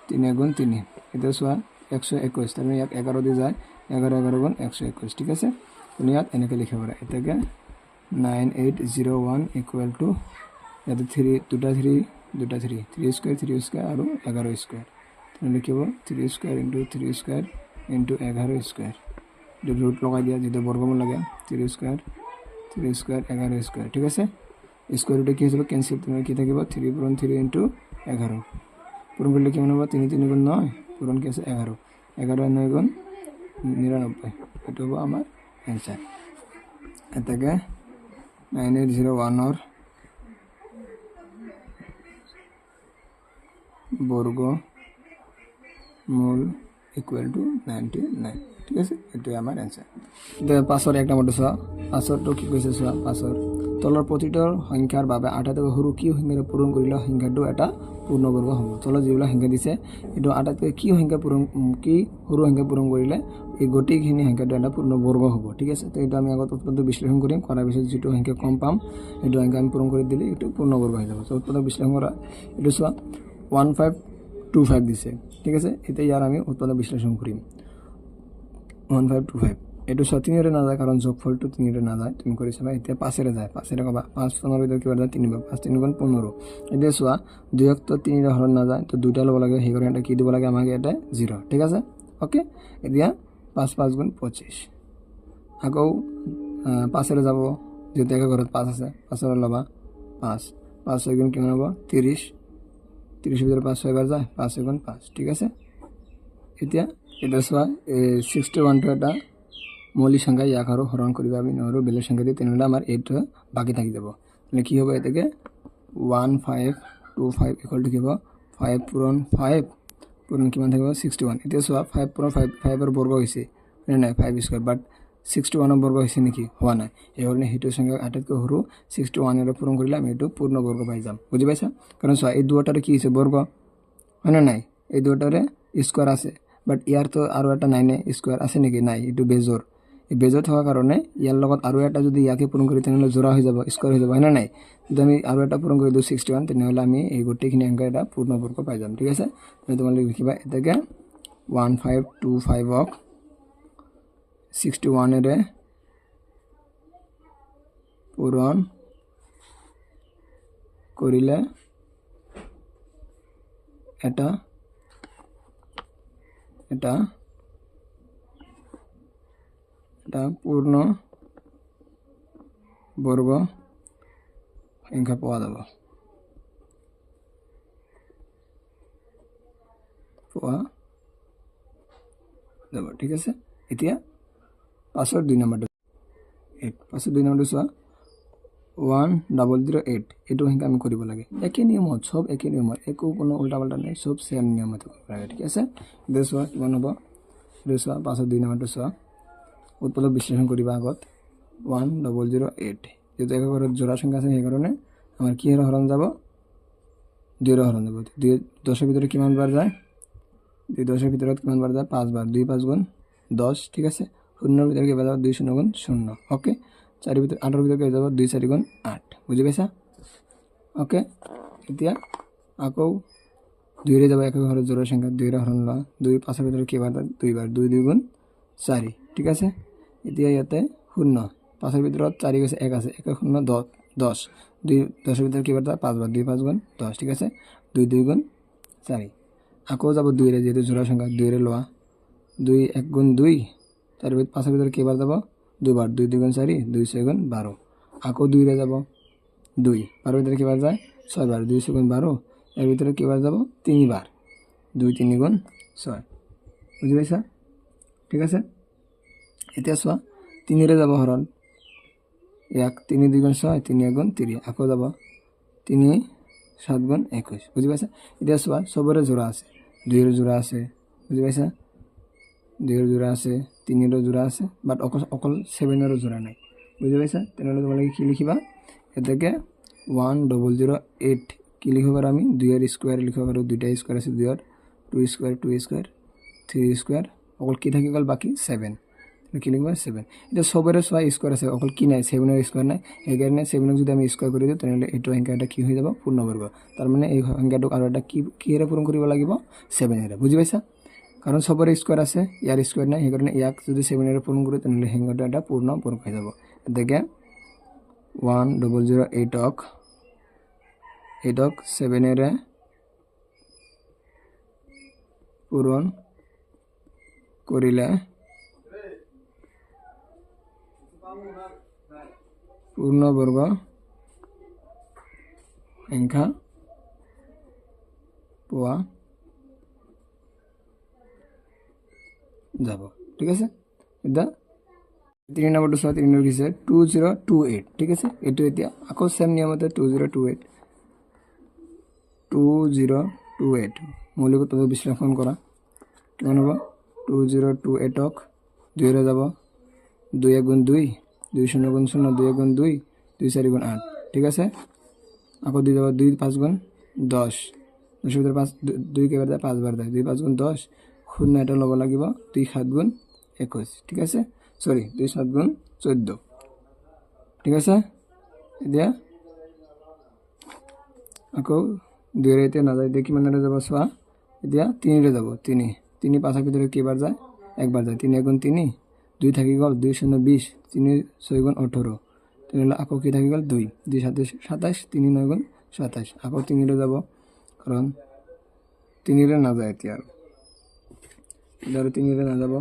3 গুণ 3 এটা সোয়া 121 তার মানে ইয়াত 11 দি যায় 11 গুণ 121 ঠিক আছে তুমি ইয়াত এনেকৈ লিখিব পাৰা এটাকে 9801 ইকুয়াল টু ইয়াতে 3 দুটা 3 স্কয়াৰ আৰু 11 স্কয়ার তুমি লিখিব 3 square into 3 square into 11 square root লগাই দিয়া যেটা বর্গমূল লাগে 3 স্কয়ার 11 স্কয়ার ঠিক আছে স্কয়ার রুটে কি হবে ক্যান্সেল তুমি কি থাকিব 3 পূরণ 3 ইনটু 11 পূরণ করলে কেমন হবে 3 3 গুণ 9 পূরণ কি আছে 11 11 9 গুণ 99 এটা হবে আমার অ্যানসার এটাকে 9801 এর বর্গ মূল ইকুয়াল টু 99 ঠিক আছে এটাই আমার অ্যানসার পাঁচর এক নম্বরটা চোৱা পাঁচৰটো কি কৈছে চোৱা পাঁচৰ তলৰ প্ৰতিটোৰ সংখ্যাৰ বাবে আটাইতকৈ সৰু কি সংখ্যাৰে পূৰণ কৰিলে সংখ্যাটো এটা পূৰ্ণবৰ্গ হ'ব তলত যিবিলাক সংখ্যা দিছে এইটো আটাইতকৈ কি সংখ্যা পূৰণ কি সৰু সংখ্যা পূৰণ কৰিলে এই গোটেইখিনি সংখ্যাটো এটা পূৰ্ণবৰ্গ হ'ব ঠিক আছে তো এইটো আমি আগত উৎপাদক বিশ্লেষণ কৰিম কৰাৰ পিছত যিটো সংখ্যা কম পাম এইটো সংখ্যা আমি পূৰণ কৰি দিলে এইটো পূৰ্ণবৰ্গ হৈ যাব তো উৎপাদক বিশ্লেষণ কৰা এইটো চোৱা 1525 দিছে ঠিক আছে এতিয়া ইয়াৰ আমি উৎপাদক বিশ্লেষণ কৰিম 1525 এইটো 3 ৰে না যায় কাৰণ যোগফলটো 3 ৰে না যায় তুমি কৰি চাবা এতিয়া 5 ৰে যায় 5 ৰে কবা 5 15 ভিতৰত কিবা যায় 3 5 3 গুণ 15 এতিয়া চোৱা 2 তো 3 ৰে হৰণ না যায় তো দুটা ল'ব লাগে সেই কাৰণে এটা কি দিব লাগে আমাক এটা 0 ঠিক আছে ওকে এতিয়া 5 5 গুণ 25 আকৌ 5 ৰে যাব যেতে এক ঘৰত 5 আছে 5 ৰে ল'বা 5 5 6 গুণ কিমান হ'ব 30 30 ভিতৰত 5 6 বাৰ যায় 5 গুণ 5 ঠিক আছে এতিয়া এটা চোৱা 61 টো এটা মৌলিক সংখ্যা ইয়াক আৰু হৰণ কৰিব আমি নহৰু বেলেগ সংখ্যা দি তেনেহ'লে আমাৰ 8 বাকি থাকি যাব মানে কি হ'ব এটাকে 1525 ইকুয়াল টু কি হ'ব 5 পূৰণ 5 পূৰণ কিমান থাকিব 61 এতিয়া চোৱা 5 পূৰণ 5 ৰ বৰ্গ হৈছে মানে নাই 5 স্কয়াৰ বাট 61 ৰ বৰ্গ হৈছে নেকি হোৱা নাই এই কাৰণে হেতু সংখ্যা আটাইতকৈ সৰু 61 ৰ পূৰণ কৰিলে আমি এটো পূৰ্ণ বৰ্গ পাই যাম বুজি পাইছা কাৰণ চোৱা এই দুটাৰে কি হৈছে বৰ্গ হয় না নাই এই দুটাৰে স্কয়াৰ আছে বাট ইয়াৰ তো আৰু এটা নাই নে স্কয়াৰ আছে নেকি নাই এটো বেজৰ এই বেজৰ থকাৰ কাৰণে ইয়াৰ লগত আৰু এটা যদি ইয়াকে পূৰণ কৰি তেনেহ'লে জোৰা হৈ যাব স্কয়াৰ হৈ যাব হয় না নাই যদি আমি আৰু এটা পূৰণ কৰি দিও 61 তেনেহ'লে আমি এই গোটেইখিনি সংখ্যা এটা পূৰ্ণ বৰ্গ পাই যাম ঠিক আছে তুমি তোমালোকে লিখিবা এটাকে 1525 ক 61 এৰে পূৰণ কৰিলে এটা পূৰ্ণ বৰ্গ সংখ্যা পোৱা যাব ঠিক আছে এতিয়া পাঁচৰ 2 নম্বৰটো 8 পাঁচৰ 2 নম্বৰটো চোৱা 1008 এইটো সংখ্যা আমি কৰিব লাগে একে নিয়মত সব একে নিয়মত একো কোনো উল্টা পাল্টা নাই সব সেম নিয়মত কৰিব লাগে ঠিক আছে দেখুৱা কিমান হ'ব দেখুৱা পাঁচৰ 2 নম্বৰটো চোৱা উৎপাদক বিশ্লেষণ কৰিবা আগত 1008 যেটো এক ঘৰত জোড়া সংখ্যা আছে সেই কাৰণে আমাৰ কি হৰণ যাব 2 ৰ হৰণ যাব 10 ৰ ভিতৰত কিমান বাৰ যায় 10 ৰ ভিতৰত কিমান বাৰ যায় 5 বাৰ 2 5 গুণ 10 ঠিক আছে 0 ৰ ভিতৰত কি বাৰ যাব 2 0 গুণ 0 ওকে 4 ভিতৰত 8 ৰ ভিতৰত কি যাব 2 4 গুণ 8 বুজি পাইছা ওকে এতিয়া আকৌ 2 ৰে যাব এক ঘৰত জোড়া সংখ্যা 2 ৰ হৰণ লা 2 5 ৰ ভিতৰত কি বাৰ 2 বাৰ 2 2 গুণ 4 ঠিক আছে এতিয়া ইয়াতে 0 5 ৰ ভিতৰত 4 গৈছে 1 আছে 1 0 10 10 2 10 ৰ ভিতৰত কি বাৰ 5 বাৰ 2 5 গুণ 10 ঠিক আছে 2 2 গুণ 4 আকৌ যাব 2 ৰে যেটো জোড়া সংখ্যা 2 ৰে লোৱা 2 1 গুণ 2 4 ৰ ভিতৰত 5 ৰ ভিতৰত কি বাৰ যাব 2 বাৰ 2 2 গুণ 4 2 6 গুণ 12 আকৌ 2 ৰে যাব 2 12 ৰ ভিতৰত কি বাৰ যায় 6 বাৰ 2 6 গুণ 12 এৰ ভিতৰে কি বাৰ যাব 3 বাৰ 2 3 গুণ 6 বুজি পাইছা ঠিক আছে এতিয়া চোৱা 3 ৰে যাব হৰণ 1 3 2 গুণ 6 3 1 গুণ 3 আকৌ যাব 3 7 গুণ 21 বুজি পাইছা এতিয়া চোৱা সবৰে জোড়া আছে 2 ৰ জোড়া আছে বুজি পাইছা 2 ৰ জোড়া আছে 3 ৰ জোড়া আছে বাট অকল 7 ৰ জোড়া নাই বুজি পাইছা তেনেহ'লে তোমালোকে কি লিখিবা এটাকে 1008 কি লিখিব পাৰো আমি 2 ৰ স্কয়াৰ লিখিব পাৰো দুটা স্কয়াৰ আছে 2 ৰ 2 স্কয়াৰ 3 স্কয়াৰ অকল কি থাকি গল বাকি 7 কি লিখিবা 7 এটা সবৰে সোয়া স্কয়াৰ আছে অকল কি নাই 7 ৰ স্কয়াৰ নাই এই কাৰণে 7 ক যদি আমি স্কয়াৰ কৰি দিও তেনেহ'লে এইটো সংখ্যাটা কি হৈ যাব পূৰ্ণবৰ্গ তাৰ মানে এই সংখ্যাটো আৰু এটা কি এৰে পূৰণ কৰিব লাগিব 7 এৰে বুজি পাইছা কাৰণ চবৰে স্কোৱাৰ আছে, ইয়াৰ স্কোৱাৰ নাই, সেইকাৰণে ইয়াক যদি 7 পূৰণ কৰোঁ তেনেহ'লে সংখ্যাটো এটা পূৰ্ণ বৰ্গ হৈ যাব। এতেকে 1008ক 7 পূৰণ কৰিলে পূৰ্ণবৰ্গ সংখ্যা পোৱা যাব। ঠিক আছে, এতিয়া 3 নম্বৰটো চোৱা। 3 নম্বৰ কিছে 2028। ঠিক আছে, এইটো এতিয়া আকৌ সেম নিয়মতে 2028 মৌলিক পদ্ধতি বিশ্লেষণ কৰা। কিমান হ'ব? 2028ক 2 যাব, 2 × 2, 2 0 × 0, 2 × 2, 2 4 × 8। ঠিক আছে, আকৌ 2 যাব, 2 5 × 10, 10 ভিতরে 5, 2 কেবার যায় 5 বার যায়, 2 5 × 10, শূন্য এটা ল'ব লাগিব, 2 7 × 21। ঠিক আছে, সরি 2 7 × 14। ঠিক আছে, এতিয়া আকৌ 2 ৰে এতিয়া নাযায়, এতিয়া কিমান যাব চোৱা। এতিয়া 3 ৰে যাব, 3 3 5 ভিতৰে কেইবাৰ যায়? একবাৰ যায়, 3 × 3, 2 থাকি গ'ল, 2 0 20, 3 6 × 18, তেনেহ'লে আকৌ কি থাকি গ'ল? 2 2 7 27, 3 9 × 27, আকৌ 3 ৰে যাব, কাৰণ 3 ৰে নাযায় এতিয়া আৰু 3 ৰে নাযাব।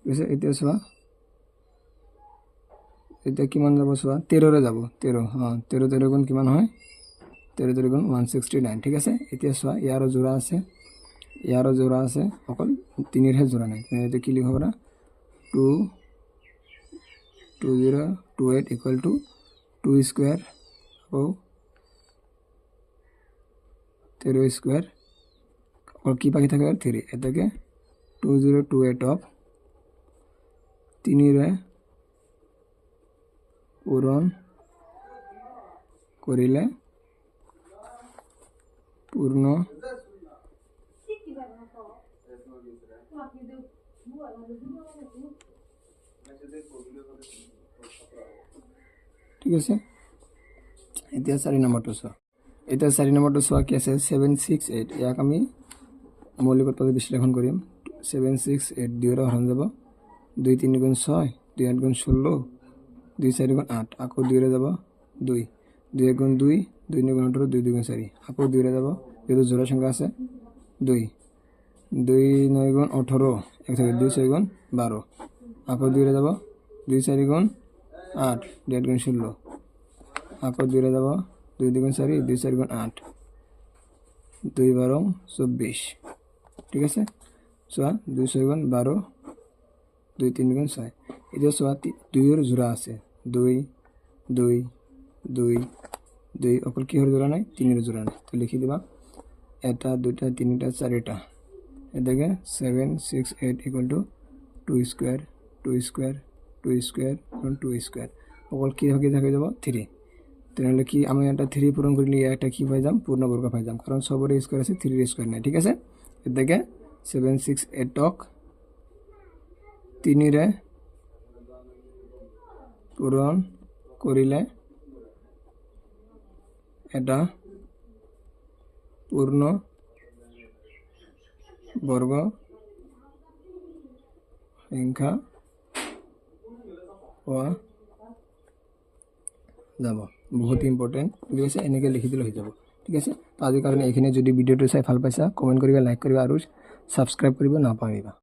ঠিক আছে, এতিয়া চোৱা, এতিয়া কিমান যাব চোৱা, 13 ৰে যাব, 13 13 13 গুণ কিমান হয়? 13 13 গুণ 169। ঠিক আছে, এতিয়া চোৱা, ইয়াৰো জোড়া আছে, ইয়াৰো জোড়া আছে, অকল 3 হে জোড়া নাই। এতিয়া কি লিখব পাৰা? 2028 ইকুয়াল টু 2 স্কোয়াৰ আকৌ 13 স্কোয়াৰ, और কি বাকি থাকে? 3। এটাকে 2028ক 3 ৰে পূৰণ কৰিলে পূৰ্ণ ঠিক আছে, এতিয়া 4 নম্বৰটো চোৱা। এতিয়া 4 নম্বৰটো চোৱা কি আছে? 768। ইয়াক আমি মৌলিক পদ্ধতি বিশ্লেষণ কৰিম। 768 2 ৰে হৰণ যাব, 2 3 × 6, 2 8 × 16, 2 4 × 8, আকৌ 2 ৰে যাব, 2 2 1 × 2, 2 9 × 18, 2 2 × 4, আকৌ 2 ৰে যাব, যেহেতু জোড়া সংখ্যা আছে, 2 2 9 × 18, 1 থাকে, 2 6 × 12, আকৌ 2 রে যাব, 2 4 × 8, 2 8 × 16, আকৌ 2 রে যাব, 2 2 × 4, 2 4 × 8, 2 12 24। ঠিক আছে, চোৱা, 2 6 × 12, 2 3 × 6। এতিয়া চোৱা, 2 এৰ জোড়া আছে, 2 2 2 2, অকল কিহৰ জোড়া নাই? 3 এর জোড়া নাই। তো লিখি দিবা, এটা 2টা 3টা 4টা। এদিকে 768 equal to 2 square 2 square 2 square 2 square, অকল কি থাকে যাব? 3। তাহলে কি আমি এটা 3 পূরণ করলে একটা কি পাই যাম? পূর্ণবর্গ পাই যাম, কারণ সবরে স্কোয়ার আছে, 3 স্কোয়ার নাই। ঠিক আছে, এদিকে 768ক 3 রে পূরণ করিলে এটা পূর্ণ বর্গ সংখ্যা পোৱা যাব। বহুত ইম্পৰ্টেণ্ট। ঠিক আছে, এনেকৈ লিখি দিলে হৈ যাব। ঠিক আছে, তো আজিৰ কাৰণে এইখিনি। যদি ভিডিঅ'টো চাই ভাল পাইছা, কমেণ্ট কৰিবা, লাইক কৰিবা আৰু ছাবস্ক্ৰাইব কৰিব নাপাহৰিবা।